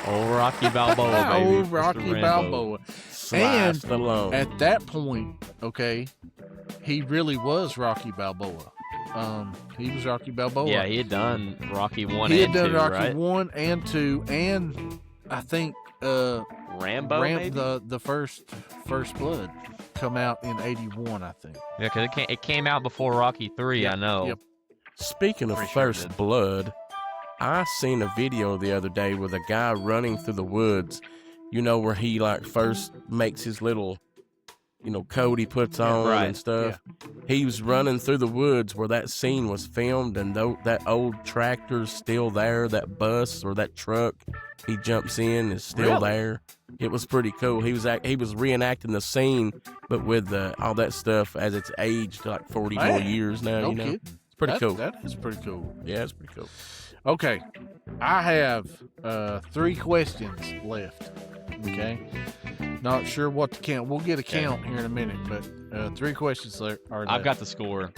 Old Rocky Balboa, baby. Old Mr. Rocky Rambo. Balboa. Sly Stallone. At that point, okay, he really was Rocky Balboa. He was Rocky Balboa. Yeah, he had done Rocky 1 He and had 2, done Rocky right? 1 and 2, and I think Rambo, maybe? the first Blood come out in 81, I think. Yeah, because it came out before Rocky 3, I know. Yep. Speaking of Pretty sure it First did. Blood, I seen a video the other day with a guy running through the woods. You know, where he like first makes his little, coat he puts on right. and stuff. He was running through the woods where that scene was filmed, and that old tractor's still there, that bus or that truck he jumps in, is still there. It was pretty cool. He was reenacting the scene, but with all that stuff as it's aged like 40 more years now. No you know, kidding. it's pretty cool. That is pretty cool. Yeah, it's pretty cool. Okay, I have 3 questions left. Okay, not sure what to count. We'll get a count here in a minute, but 3 questions are left. I've got the score.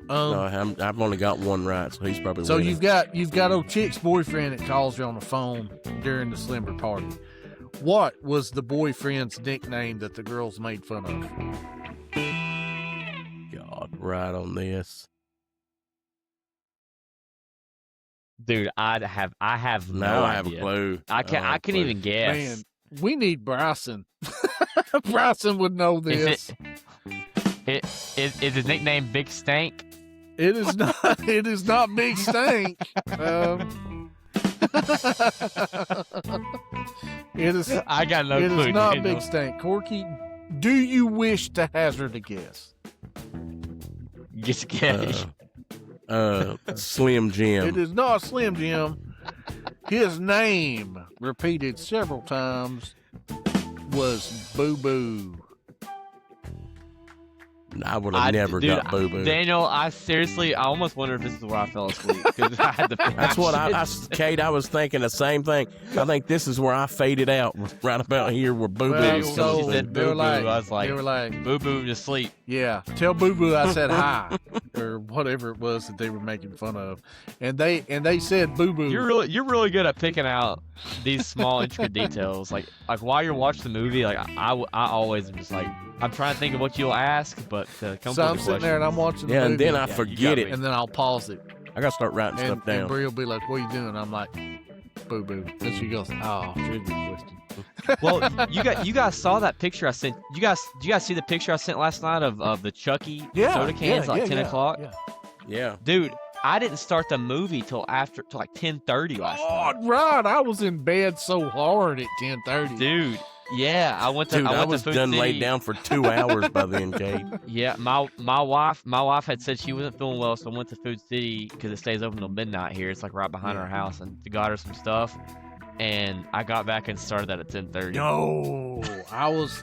No, I've only got one right, so he's probably So winning. you've got old chick's boyfriend that calls you on the phone during the slumber party. What was the boyfriend's nickname that the girls made fun of? God, right on this. Dude, I have no Now I idea. have a clue. I can't even guess. Man, we need Bryson. Bryson would know this. Is his nickname Big Stank? It is not. It is not Big Stank. It is. I got no It clue. is not Daniel. Big Stank. Corky, do you wish to hazard a guess? Just guess. Slim Jim. It is not Slim Jim. His name, repeated several times, was Boo Boo. I would have never got Boo Boo. Daniel, I almost wonder if this is where I fell asleep because I had to. That's what Kate, I was thinking the same thing. I think this is where I faded out, right about here where Boo Boo Well, was She coming said from. Boo Boo. I was like, they were like, Boo Boo to sleep. yeah, tell Boo Boo I said hi, or whatever it was that they were making fun of, and they said Boo Boo. You're really good at picking out these small intricate details. Like while you're watching the movie, like I always am just like, I'm trying to think of what you'll ask, but to come So up I'm with sitting there and I'm watching the Yeah, movie, and then I you forget got it. me. and then I'll pause it, I gotta start writing and stuff down. Bree will be like, "What are you doing?" I'm like, "Boo Boo." And she goes, "Oh, trivia question." Well, you guys saw that picture I sent. You guys see the picture I sent last night of the Chucky soda cans at like 10 o'clock? Yeah. Yeah. Dude, I didn't start the movie till like 10:30 last night. Oh, right. I was in bed so hard at 10:30. Dude, yeah, I went to Dude, I went was to Food done City. laid down for 2 hours by then, Kate. Yeah, my wife had said she wasn't feeling well, so I went to Food City because it stays open till midnight here. It's like right behind our house, and got her some stuff. And I got back and started that at 10:30. No, I was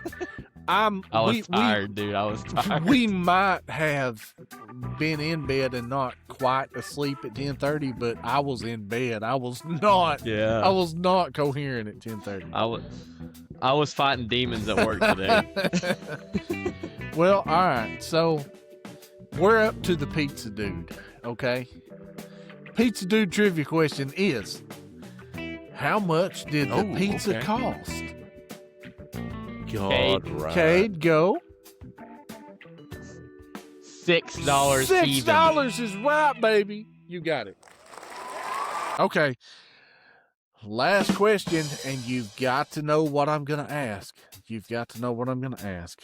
tired, dude. I was tired. We might have been in bed and not quite asleep at 10:30, but I was in bed. I was not. Yeah. I was not coherent at 10:30. I was fighting demons at work today. Well, all right. So we're up to the pizza dude. Okay. Pizza dude trivia question is: how much did the pizza cost? God, right. Cade, go. $6 even. $6 is right, baby. You got it. Okay. Last question, and you've got to know what I'm going to ask. You've got to know what I'm going to ask.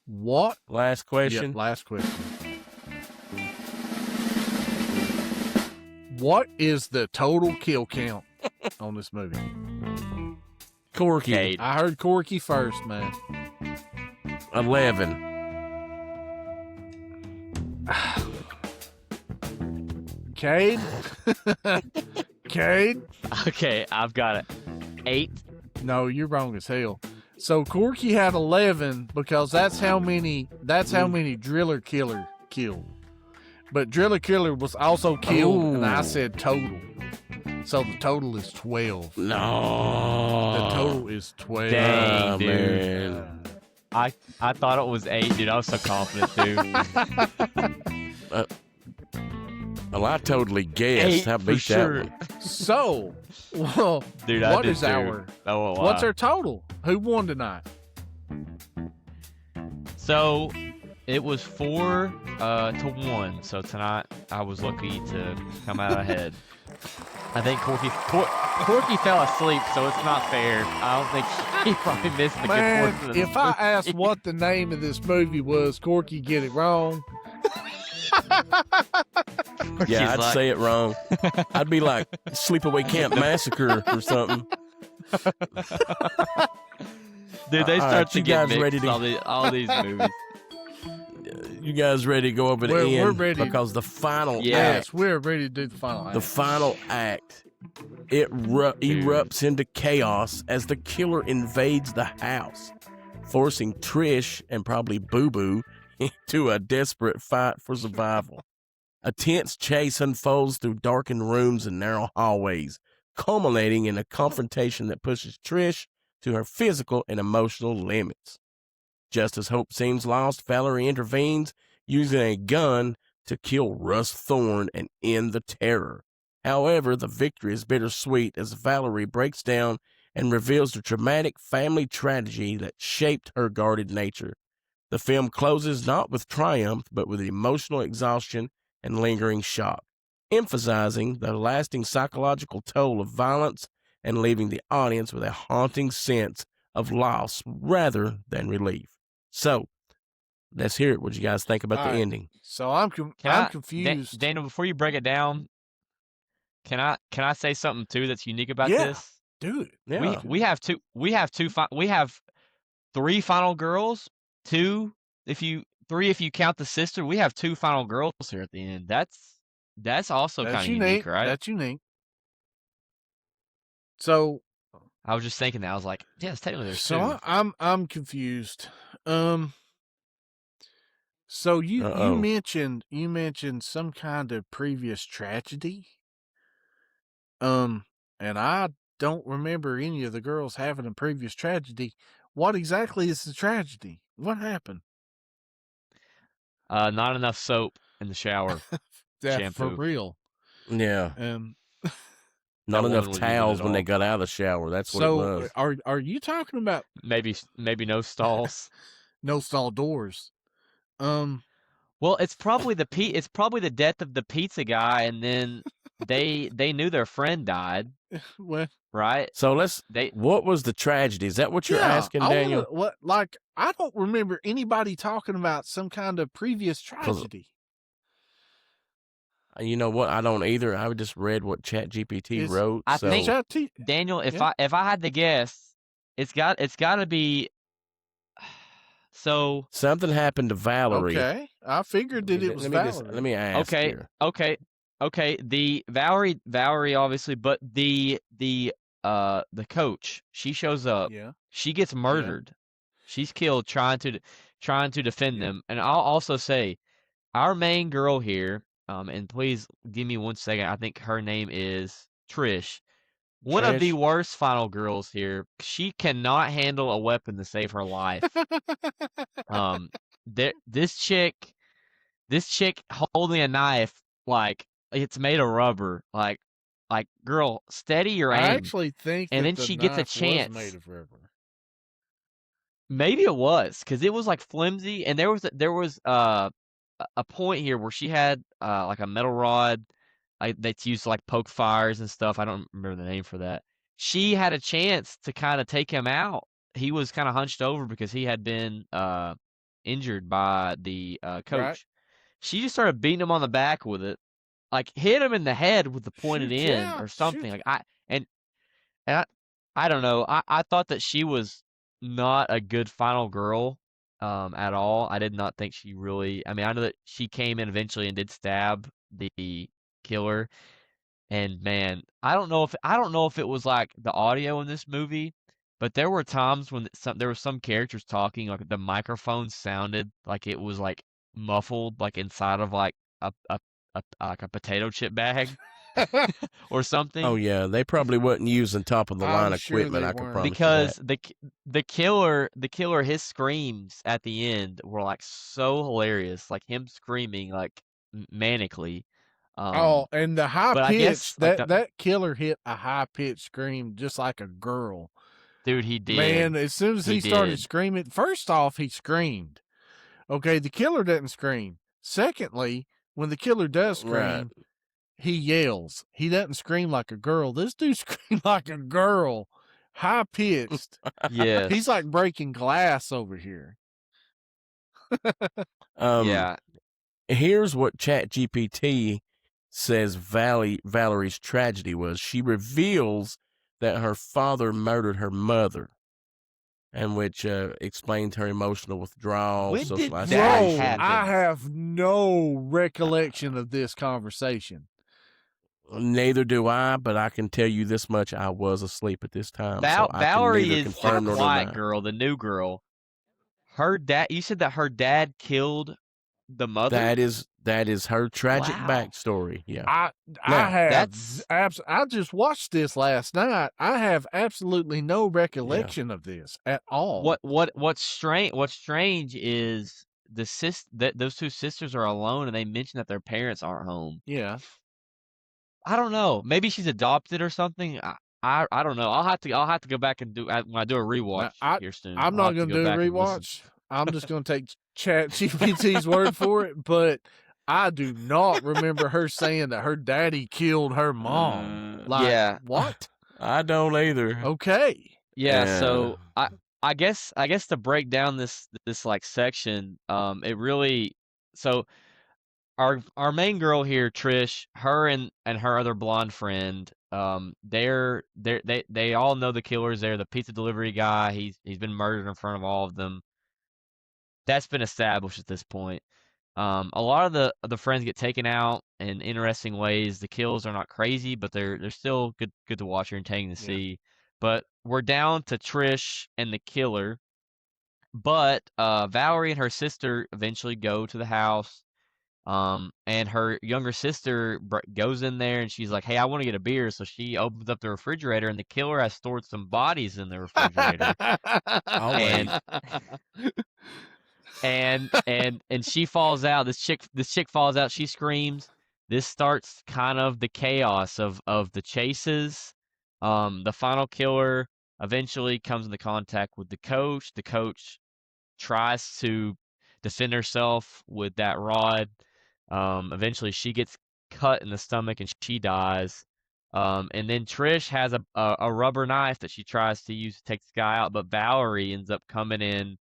What? Last question. Yep, last question. What is the total kill count on this movie? Corky. Cade. I heard Corky first, man. 11. Cade? Cade? Okay, I've got it. 8. No, you're wrong as hell. So Corky had 11 because that's how many Driller Killer killed. But Driller Killer was also killed, and I said total. So the total is 12. No. The total is 12. Dang, Oh, dude. man. I thought it was 8, dude. I was so confident, dude. Well, I totally guessed. 8 I for beat sure. that one. So, well, Dude, I what did is too. our Oh, wow. what's our total? Who won tonight? So it was 4 to 1. So tonight I was lucky to come out ahead. I think Corky fell asleep, so it's not fair. I don't think he probably missed the good Man, portion of the if I movie. asked what the name of this movie was, Corky get it wrong. Yeah, He's I'd like- say it wrong. I'd be like Sleepaway Camp Massacre or something. Dude, they All start right, to you get guys mixed, ready to- all these movies. You guys ready to go over the We're end? ready. Because the final Yeah. act, Yes, we're ready to do the final act. the final act It erupts into chaos as the killer invades the house, forcing Trish and probably Boo Boo into a desperate fight for survival. A tense chase unfolds through darkened rooms and narrow hallways, culminating in a confrontation that pushes Trish to her physical and emotional limits. Just as hope seems lost, Valerie intervenes, using a gun to kill Russ Thorne and end the terror. However, the victory is bittersweet as Valerie breaks down and reveals the traumatic family tragedy that shaped her guarded nature. The film closes not with triumph, but with emotional exhaustion and lingering shock, emphasizing the lasting psychological toll of violence and leaving the audience with a haunting sense of loss rather than relief. So, let's hear it. What you guys think about the ending? So I'm confused. Daniel, before you break it down, can I say something too that's unique about this? Dude. Yeah. We have three final girls, three if you count the sister. We have two final girls here at the end. That's also kind of unique, right? That's unique. So I was just thinking that. I was like, yes, technically there's two. So I'm confused. So you mentioned some kind of previous tragedy. And I don't remember any of the girls having a previous tragedy. What exactly is the tragedy? What happened? Not enough soap in the shower. That for real. Yeah. Not enough towels when they got out of the shower. That's what it was. Are you talking about maybe no stalls? No stall doors. Well, it's probably the death of the pizza guy, and then they knew their friend died. Well, right. So what was the tragedy? Is that what you're asking, Daniel? I don't remember anybody talking about some kind of previous tragedy. Uh, You know what? I don't either. I just read what ChatGPT wrote. I think Daniel, if I had to guess, it's got to be. So something happened to Valerie. Okay, I figured that it was Valerie. Let me ask. Okay. The Valerie obviously, but the coach, she shows up. Yeah. She gets murdered. Yeah. She's killed trying to defend them. And I'll also say, our main girl here. And please give me 1 second. I think her name is Trish. One of the worst final girls here. She cannot handle a weapon to save her life. This chick holding a knife like it's made of rubber. Like girl, steady your aim. I actually think, and that then she gets a chance. Was made of rubber. Maybe it was, because it was like flimsy, and there was a point here where she had like a metal rod that's used to like poke fires and stuff. I don't remember the name for that. She had a chance to kind of take him out. He was kind of hunched over because he had been injured by the coach. Right. She just started beating him on the back with it, like hit him in the head with the pointed end or something. Like I don't know. I thought that she was not a good final girl. At all. I did not think she really. I mean, I know that she came in eventually and did stab the killer, and man, I don't know if it was like the audio in this movie, but there were times when there were some characters talking, like the microphone sounded like it was like muffled, like inside of like a potato chip bag. Or something. Oh yeah, they probably wasn't using top of the line equipment. I can promise because you that. the killer, his screams at the end were like so hilarious, like him screaming like manically. And the high pitch that killer hit a high pitched scream just like a girl. Dude, he did. Man, as soon as he started screaming, first off, he screamed. Okay, the killer doesn't scream. Secondly, when the killer does scream, he yells. He doesn't scream like a girl. This dude screamed like a girl. High pitched. Yeah. He's like breaking glass over here. Yeah. Here's what ChatGPT says Valerie's tragedy was. She reveals that her father murdered her mother, and which explains her emotional withdrawal. When did that happen? I have no recollection of this conversation. Neither do I, but I can tell you this much: I was asleep at this time, so I can Valerie neither is the confirm nor quiet deny. girl, the new girl. Her dad. You said that her dad killed the mother. That is her tragic Wow. backstory. Yeah. I Now, have That's I just watched this last night. I have absolutely no recollection of this at all. what's strange is that those two sisters are alone, and they mention that their parents aren't home. Yeah. I don't know. Maybe she's adopted or something. I don't know. I'll have to go back and when I do a rewatch here soon. I'm I'll not have to going to go do a back and listen. rewatch. I'm just going to take Chat GPT's word for it, but I do not remember her saying that her daddy killed her mom. Yeah. What? I don't either. Okay. Yeah, so I guess to break down this like section, it really so our main girl here, Trish, her and her other blonde friend, they all know the killer's there. The pizza delivery guy, he's been murdered in front of all of them. That's been established at this point. A lot of the friends get taken out in interesting ways. The kills are not crazy, but they're still good to watch or entertaining to see. But we're down to Trish and the killer. But Valerie and her sister eventually go to the house. And her younger sister goes in there and she's like, "Hey, I want to get a beer." So she opens up the refrigerator, and the killer has stored some bodies in the refrigerator. Always. And she falls out. This chick falls out. She screams. This starts kind of the chaos of the chases. The final killer eventually comes into contact with the coach. The coach tries to defend herself with that rod. Eventually, she gets cut in the stomach and she dies. And then Trish has a rubber knife that she tries to use to take this guy out, but Valerie ends up coming in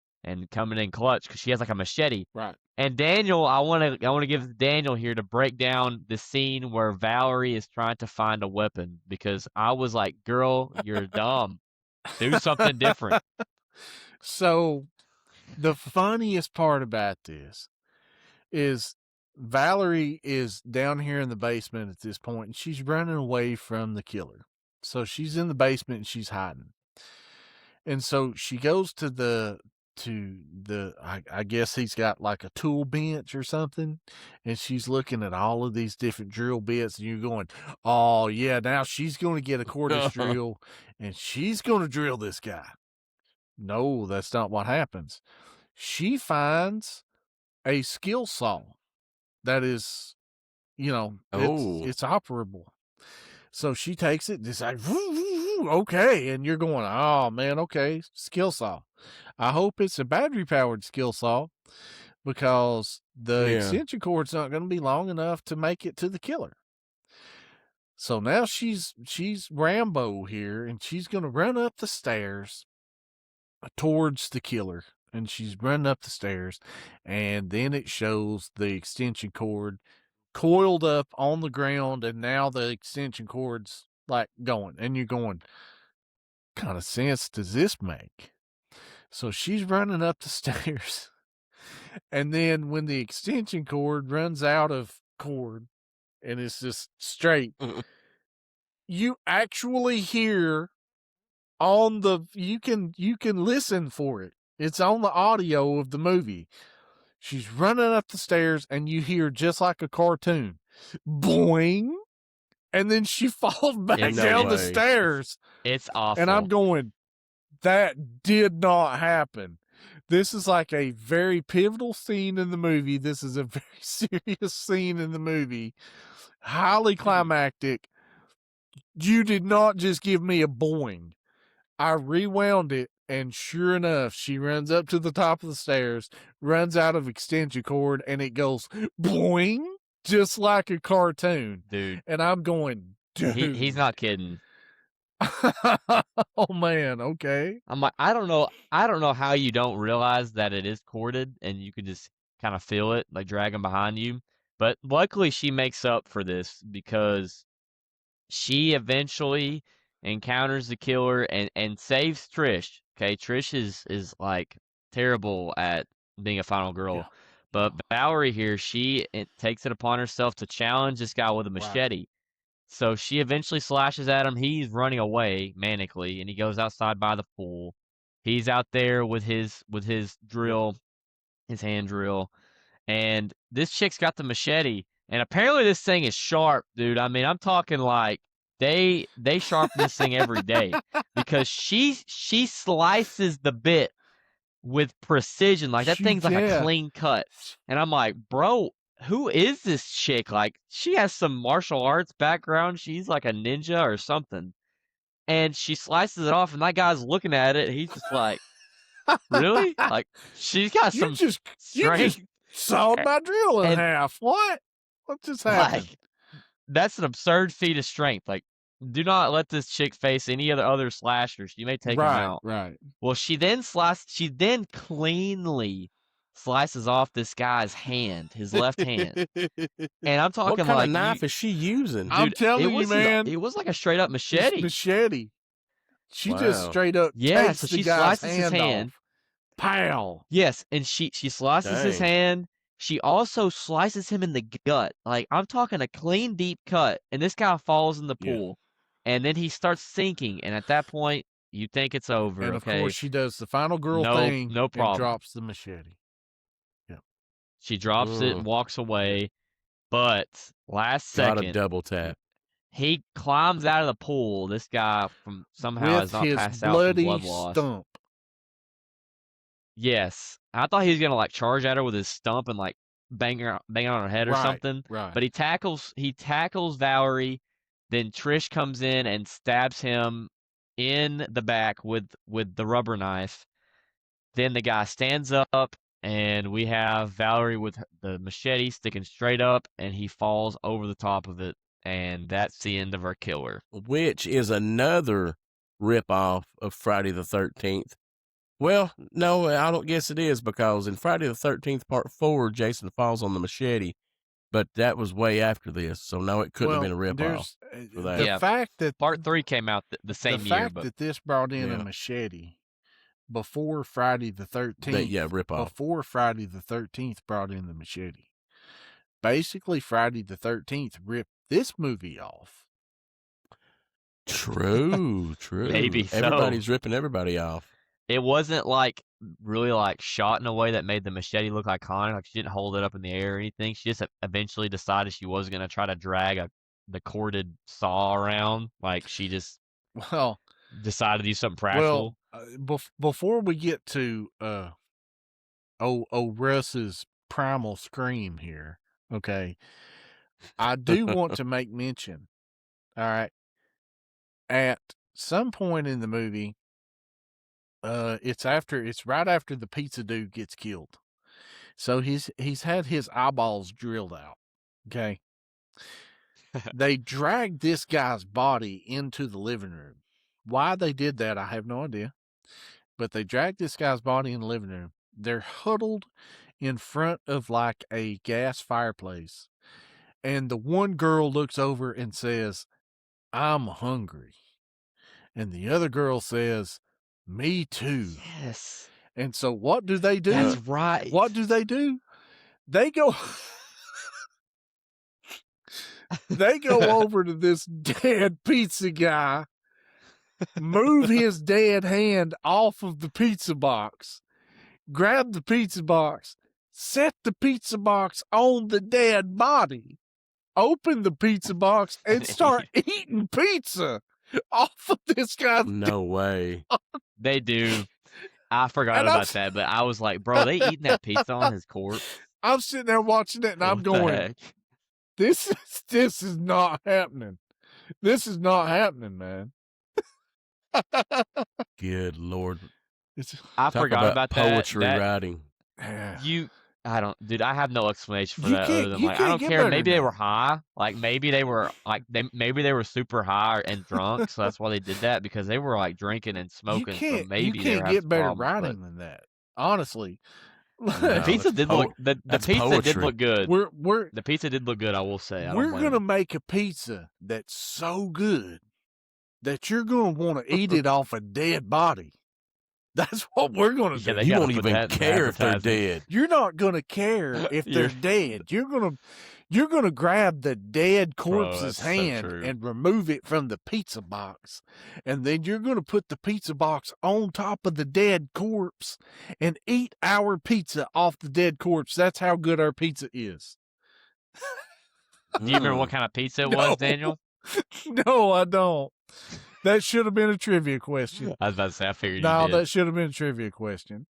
clutch because she has like a machete. Right. And Daniel, I want to give Daniel here to break down the scene where Valerie is trying to find a weapon, because I was like, "Girl, you're dumb. Do something different." So the funniest part about this is Valerie is down here in the basement at this point, and she's running away from the killer. So she's in the basement and she's hiding. And so she goes to I guess he's got like a tool bench or something, and she's looking at all of these different drill bits, and you're going, "Oh yeah, now she's going to get a cordless drill and she's going to drill this guy." No, that's not what happens. She finds a skill saw that is, it's operable. So she takes it and it's like, okay. And you're going, "Oh man, okay, skill saw. I hope it's a battery powered skill saw, because the extension cord's not going to be long enough to make it to the killer." So now she's Rambo here, and she's going to run up the stairs towards the killer. And she's running up the stairs, and then it shows the extension cord coiled up on the ground, and now the extension cord's like going, and you're going, kind of sense does this make? So she's running up the stairs, and then when the extension cord runs out of cord and it's just straight, you actually hear you can listen for it. It's on the audio of the movie. She's running up the stairs, and you hear, just like a cartoon, boing, and then she falls back down the stairs. It's awful. And I'm going, that did not happen. This is like a very pivotal scene in the movie. This is a very serious scene in the movie. Highly climactic. You did not just give me a boing. I rewound it, and sure enough, she runs up to the top of the stairs, runs out of extension cord, and it goes boing, just like a cartoon. Dude. And I'm going, dude. He's not kidding. Oh man, okay. I'm like, I don't know how you don't realize that it is corded and you can just kind of feel it like dragging behind you. But luckily she makes up for this, because she eventually encounters the killer and saves Trish. Okay, Trish is like terrible at being a final girl. Yeah. But Valerie here, she takes it upon herself to challenge this guy with a machete. So she eventually slashes at him. He's running away manically, and he goes outside by the pool. He's out there with his drill, his hand drill, and this chick's got the machete. And apparently this thing is sharp, dude. I mean, I'm talking like they sharpen this thing every day because she slices the bit with precision. Like that thing's like a clean cut. And I'm like, bro, who is this chick? Like she has some martial arts background. She's like a ninja or something. And she slices it off, and that guy's looking at it. He's just like, really? Like she's got some strength. You just sawed my drill in half. What just happened? Like, that's an absurd feat of strength. Like, do not let this chick face any other slashers. You may take them out. Right. Well, she then cleanly slices off this guy's hand, his left hand. And I'm talking what kind like of knife is she using? Dude, I'm telling you, man. It was like a straight up machete. Machete. She just straight up takes so the she guy's slices his hand. off. Pow. Yes, and she slices his hand. She also slices him in the gut. Like, I'm talking a clean, deep cut. And this guy falls in the pool. And then he starts sinking. And at that point, you think it's over. And of course, she does the final girl thing. No problem. And drops the machete. Yep. She drops it and walks away. But last second, got a double tap. He climbs out of the pool. This guy from somehow has not passed out from blood loss. Stump. Yes, I thought he was gonna like charge at her with his stump and like bang on her head or something. Right. But he tackles Valerie. Then Trish comes in and stabs him in the back with the rubber knife. Then the guy stands up, and we have Valerie with the machete sticking straight up, and he falls over the top of it, and that's the end of our killer. Which is another ripoff of Friday the 13th. Well, no, I don't guess it is, because in Friday the 13th Part 4, Jason falls on the machete, but that was way after this, so no, it couldn't have been a ripoff for that. The fact that Part 3 came out the same year. The fact that this brought in a machete before Friday the 13th. ripoff. Before Friday the 13th brought in the machete. Basically, Friday the 13th ripped this movie off. True. Maybe so. Everybody's ripping everybody off. It wasn't like really like shot in a way that made the machete look iconic. Like she didn't hold it up in the air or anything. She just eventually decided she was going to try to drag the corded saw around. Like she just decided to do something practical. Before we get to Russ's primal scream here, okay, I do want to make mention, all right, at some point in the movie, it's right after the pizza dude gets killed. So he's had his eyeballs drilled out. Okay. They dragged this guy's body into the living room. Why they did that, I have no idea. But they dragged this guy's body in the living room. They're huddled in front of like a gas fireplace. And the one girl looks over and says, "I'm hungry." And the other girl says, "Me too." Yes. And so what do they do? That's right. What do? They go they go over to this dead pizza guy, move his dead hand off of the pizza box, grab the pizza box, set the pizza box on the dead body, open the pizza box, and start eating pizza off of this guy. No way. They do. I forgot about that, but I was like, bro, they eating that pizza on his corpse? I'm sitting there watching it, and I'm going, this is not happening. This is not happening, man. Good Lord. I forgot about poetry writing. Dude, I have no explanation for that other than like, I don't care. Maybe they were high. Like maybe they were maybe they were super high and drunk, so that's why they did that, because they were like drinking and smoking. So maybe you can't get better writing than that. Honestly. The pizza did look the pizza did look good. The pizza did look good, I will say. We're gonna make a pizza that's so good that you're gonna want to eat it off a dead body. That's what we're going to do. You won't even care if they're dead. You're not going to care if they're dead. You're going You're going to grab the dead Bro, corpse's that's so hand true. and remove it from the pizza box. And then you're going to put the pizza box on top of the dead corpse and eat our pizza off the dead corpse. That's how good our pizza is. Do you remember what kind of pizza it was, Daniel? No, I don't. That should have been a trivia question. I was about to say, I figured No, you did. that should have been a trivia question.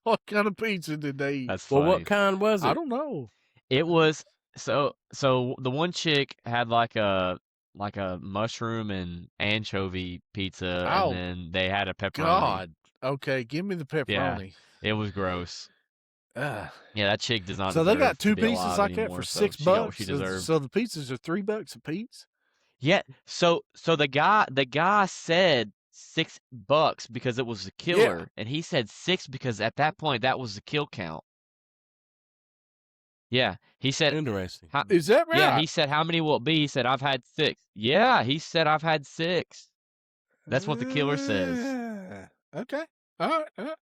What kind of pizza did they eat? That's Well, funny. what kind was it? I don't know. It was so the one chick had like a mushroom and anchovy pizza, Oh, and then they had a pepperoni. God. Okay, give me the pepperoni. It was gross. Ugh. Yeah, that chick does not. So they got deserve 2 to be pieces alive like that anymore, for so $6. she got what she deserved. So the pizzas are $3 a piece. Yeah. So the guy said $6 because it was the killer, and he said 6 because at that point that was the kill count. Yeah, he said. Interesting. Is that right? Yeah, he said, "How many will it be?" He said, "I've had 6." Yeah, he said, "I've had 6." That's what the killer says. Okay. All right.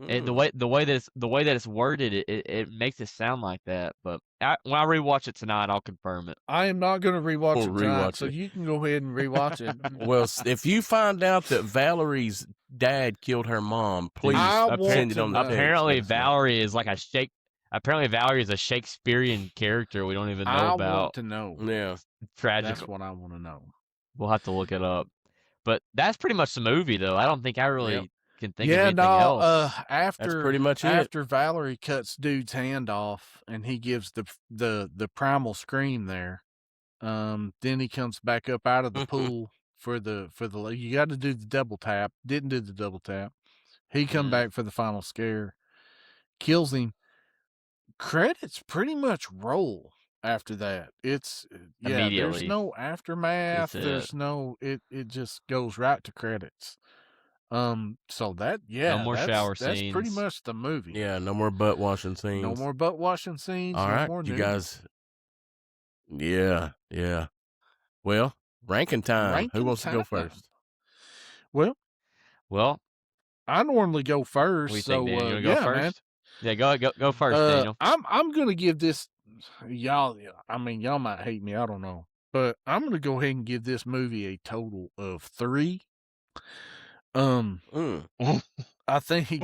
And the way that it's worded, it makes it sound like that. But when I rewatch it tonight, I'll confirm it. I am not going to rewatch We'll it tonight, rewatch so it. you can go ahead and rewatch it. Well, if you find out that Valerie's dad killed her mom, please send it on the text. Apparently, Valerie is like Apparently, Valerie is a Shakespearean character we don't even know I about. want to know. Yeah. Tragic. That's what I want to know. We'll have to look it up. But that's pretty much the movie, though. I don't think I really can think of Yeah, anything no. else. That's pretty much it. After Valerie cuts dude's hand off and he gives the primal scream there, then he comes back up out of the pool for the you got to do the double tap. Didn't do the double tap. He come back for the final scare, kills him. Credits pretty much roll after that. It's there's Immediately. no aftermath. That's There's it. no it just goes right to credits. So that No more shower that's pretty scenes. much the movie. Yeah, no more butt washing scenes. No more butt washing scenes. All no right, more you nudity. guys. Yeah. Well, ranking time. Who wants to go first? Well, I normally go What first. do you So think, Daniel? You want to go yeah, first? man. Yeah, go first, Daniel. I'm gonna give this y'all. I mean, y'all might hate me. I don't know, but I'm gonna go ahead and give this movie a total of 3. I think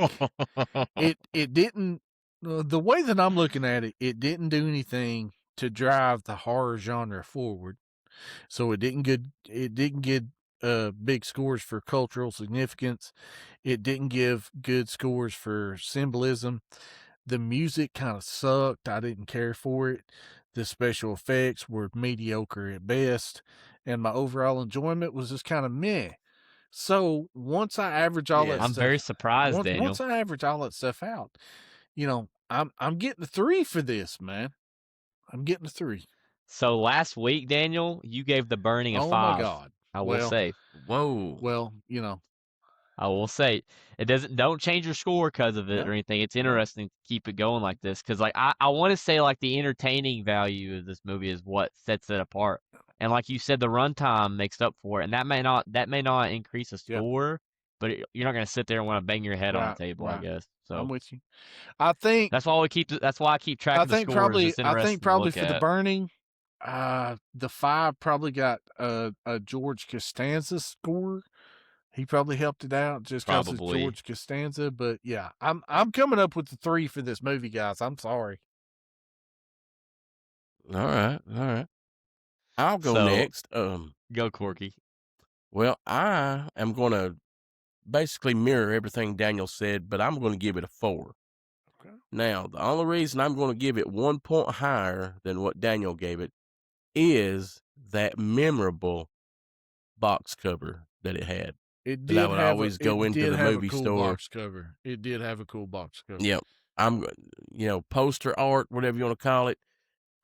it didn't. The way that I'm looking at it, it didn't do anything to drive the horror genre forward. So it didn't get big scores for cultural significance. It didn't give good scores for symbolism. The music kind of sucked. I didn't care for it. The special effects were mediocre at best, and my overall enjoyment was just kind of meh. So once I average all that I'm stuff, very surprised, Daniel. once I average all that stuff out, I'm getting a 3 for this, man. I'm getting a 3. So last week, Daniel, you gave The Burning a 5. Oh my God! I will say. Whoa. Well, I will say don't change your score because of it No. or anything. It's interesting to keep it going like this because I want to say like the entertaining value of this movie is what sets it apart. And like you said, the runtime makes up for it, and that may not increase the score, but you're not going to sit there and want to bang your head on the table, I guess. So I'm with you. I think that's why I keep track of the scores. I think probably for The Burning, the 5 probably got a George Costanza score. He probably helped it out just because it's George Costanza. But yeah, I'm coming up with the 3 for this movie, guys. I'm sorry. All right. I'll go next. Go, Corky. Well, I am going to basically mirror everything Daniel said, but I'm going to give it a 4. Okay. Now, the only reason I'm going to give it 1 point higher than what Daniel gave it is that memorable box cover that it had. It that did I would always go into the movie store. Box cover. It did have a cool box cover. Yep. Poster art, whatever you want to call it.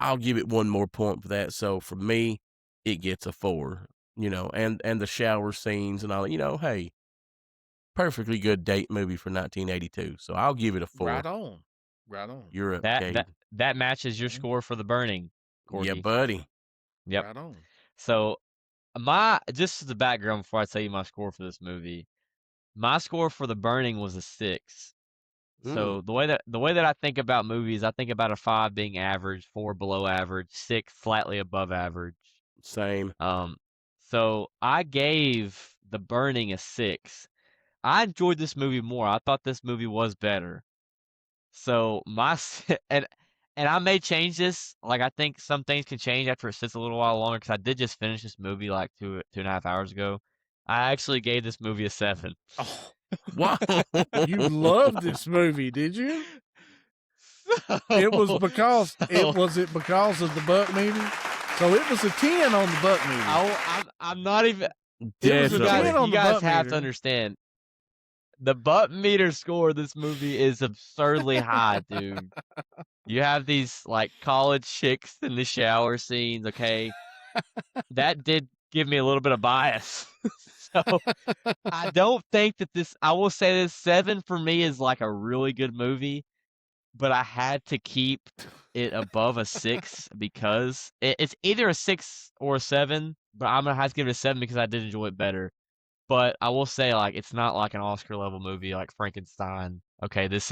I'll give it 1 more point for that. So for me, it gets a 4. And the shower scenes and all. Hey, perfectly good date movie for 1982. So I'll give it a 4. Right on. You're up, that matches your score for The Burning, Corky. Yeah, buddy. Yep. Right on. So just as the background before I tell you my score for this movie, my score for The Burning was a 6. So the way that I think about movies, I think about a 5 being average, 4 below average, 6 slightly above average. Same. So I gave The Burning a 6. I enjoyed this movie more. I thought this movie was better. So and I may change this. Like I think some things can change after it sits a little while longer because I did just finish this movie like 2.5 hours ago. I actually gave this movie a 7. Oh, Wow. you loved this movie, did you? It was because was it because of the butt meter? So it was a 10 on the butt meter. I'm not even. It was a 10 on You the guys butt have to meter. understand. The butt meter score of this movie is absurdly high, dude. You have these like college chicks in the shower scenes, okay? That did give me a little bit of bias. So I don't think that I will say this 7 for me is like a really good movie, but I had to keep it above a 6 because it's either a 6 or a 7, but I'm gonna have to give it a 7 because I did enjoy it better. But I will say, like, it's not like an Oscar level movie like Frankenstein. Okay, this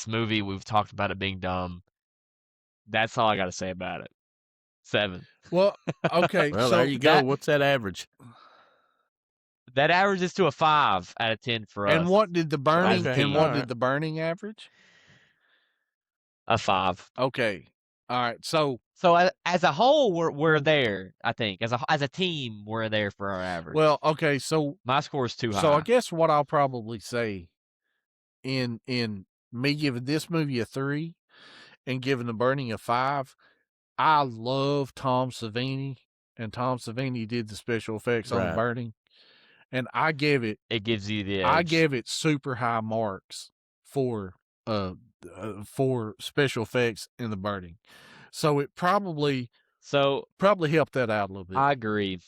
movie, we've talked about it being dumb. That's all I got to say about it. 7. Well, okay. Well, so there you go. What's that average? That averages to a 5 out of 10 for us. And what did the burning? Okay, And what alright. did the burning average? A 5. Okay. All right. So as a whole, we're there. I think as a team, we're there for our average. well, okay. So my score is too high. So I guess what I'll probably say in me giving this movie a 3 and giving The Burning a 5, I love Tom Savini, and Tom Savini did the special effects on The Right. Burning, and I give it It gives you the edge. I gave it super high marks for special effects in The Burning. So it probably helped that out a little bit. I agree.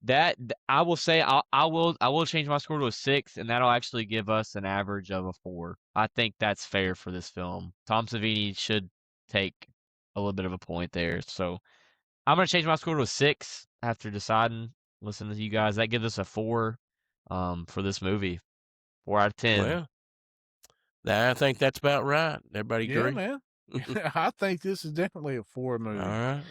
That I will say I will change my score to a 6, and that'll actually give us an average of a 4. I think that's fair for this film. Tom Savini should take a little bit of a point there. So I'm gonna change my score to a 6 after deciding. Listening to you guys, that gives us a 4 for this movie. 4 out of 10. Well, I think that's about right. Everybody Yeah, agree? man. I think this is definitely a 4 movie. All right.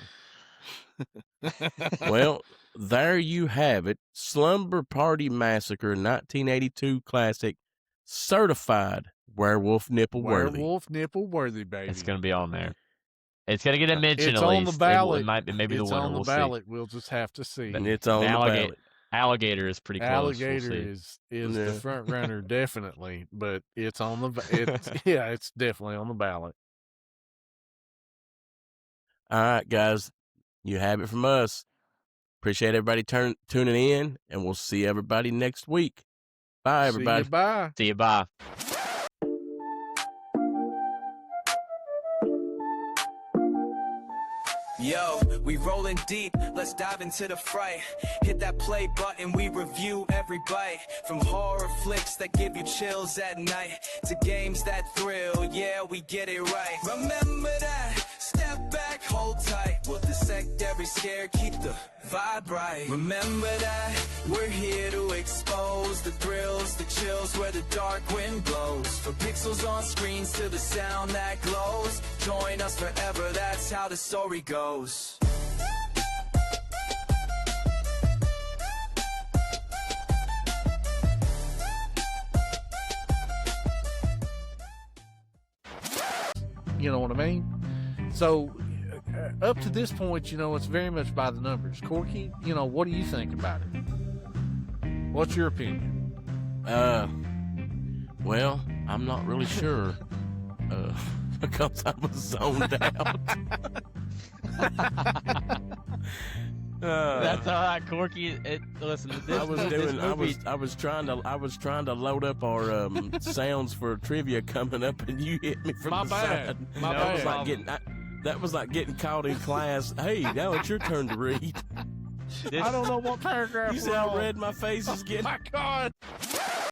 Well, there you have it. Slumber Party Massacre, 1982 classic, certified werewolf nipple worthy. Werewolf nipple worthy, baby. It's gonna be on there. It's gonna get a mention. It's at on least. the ballot. It might be maybe it's the winner. on the We'll ballot. see. We'll just have to see. And it's on the ballot. Alligator is pretty close. Alligator We'll see. is Yeah. the front runner, definitely, but it's on the it's definitely on the ballot. All right, guys, you have it from us. Appreciate everybody tuning in, and we'll see everybody next week. Bye, everybody. See you, bye. See you. Bye. Yo, we rolling deep, let's dive into the fright. Hit that play button, we review every bite. From horror flicks that give you chills at night to games that thrill, yeah, we get it right. Remember that, step back, hold tight. We'll dissect every scare, keep the vibe right. Remember that, we're here to expose the thrills, the chills where the dark wind blows. From pixels on screens to the sound that glows. Join us forever, that's how the story goes. You know what I mean? So up to this point, it's very much by the numbers. Corky, what do you think about it? What's your opinion? Well, I'm not really sure. Because I was zoned out. That's all right, Corky. Listen, I was trying to load up our sounds for trivia coming up, and you hit me from My the bad. side. My That was bad. that was like getting caught in class. Hey, now it's your turn to read. I don't know what paragraph You see we're how on. red my face is Oh getting? my God.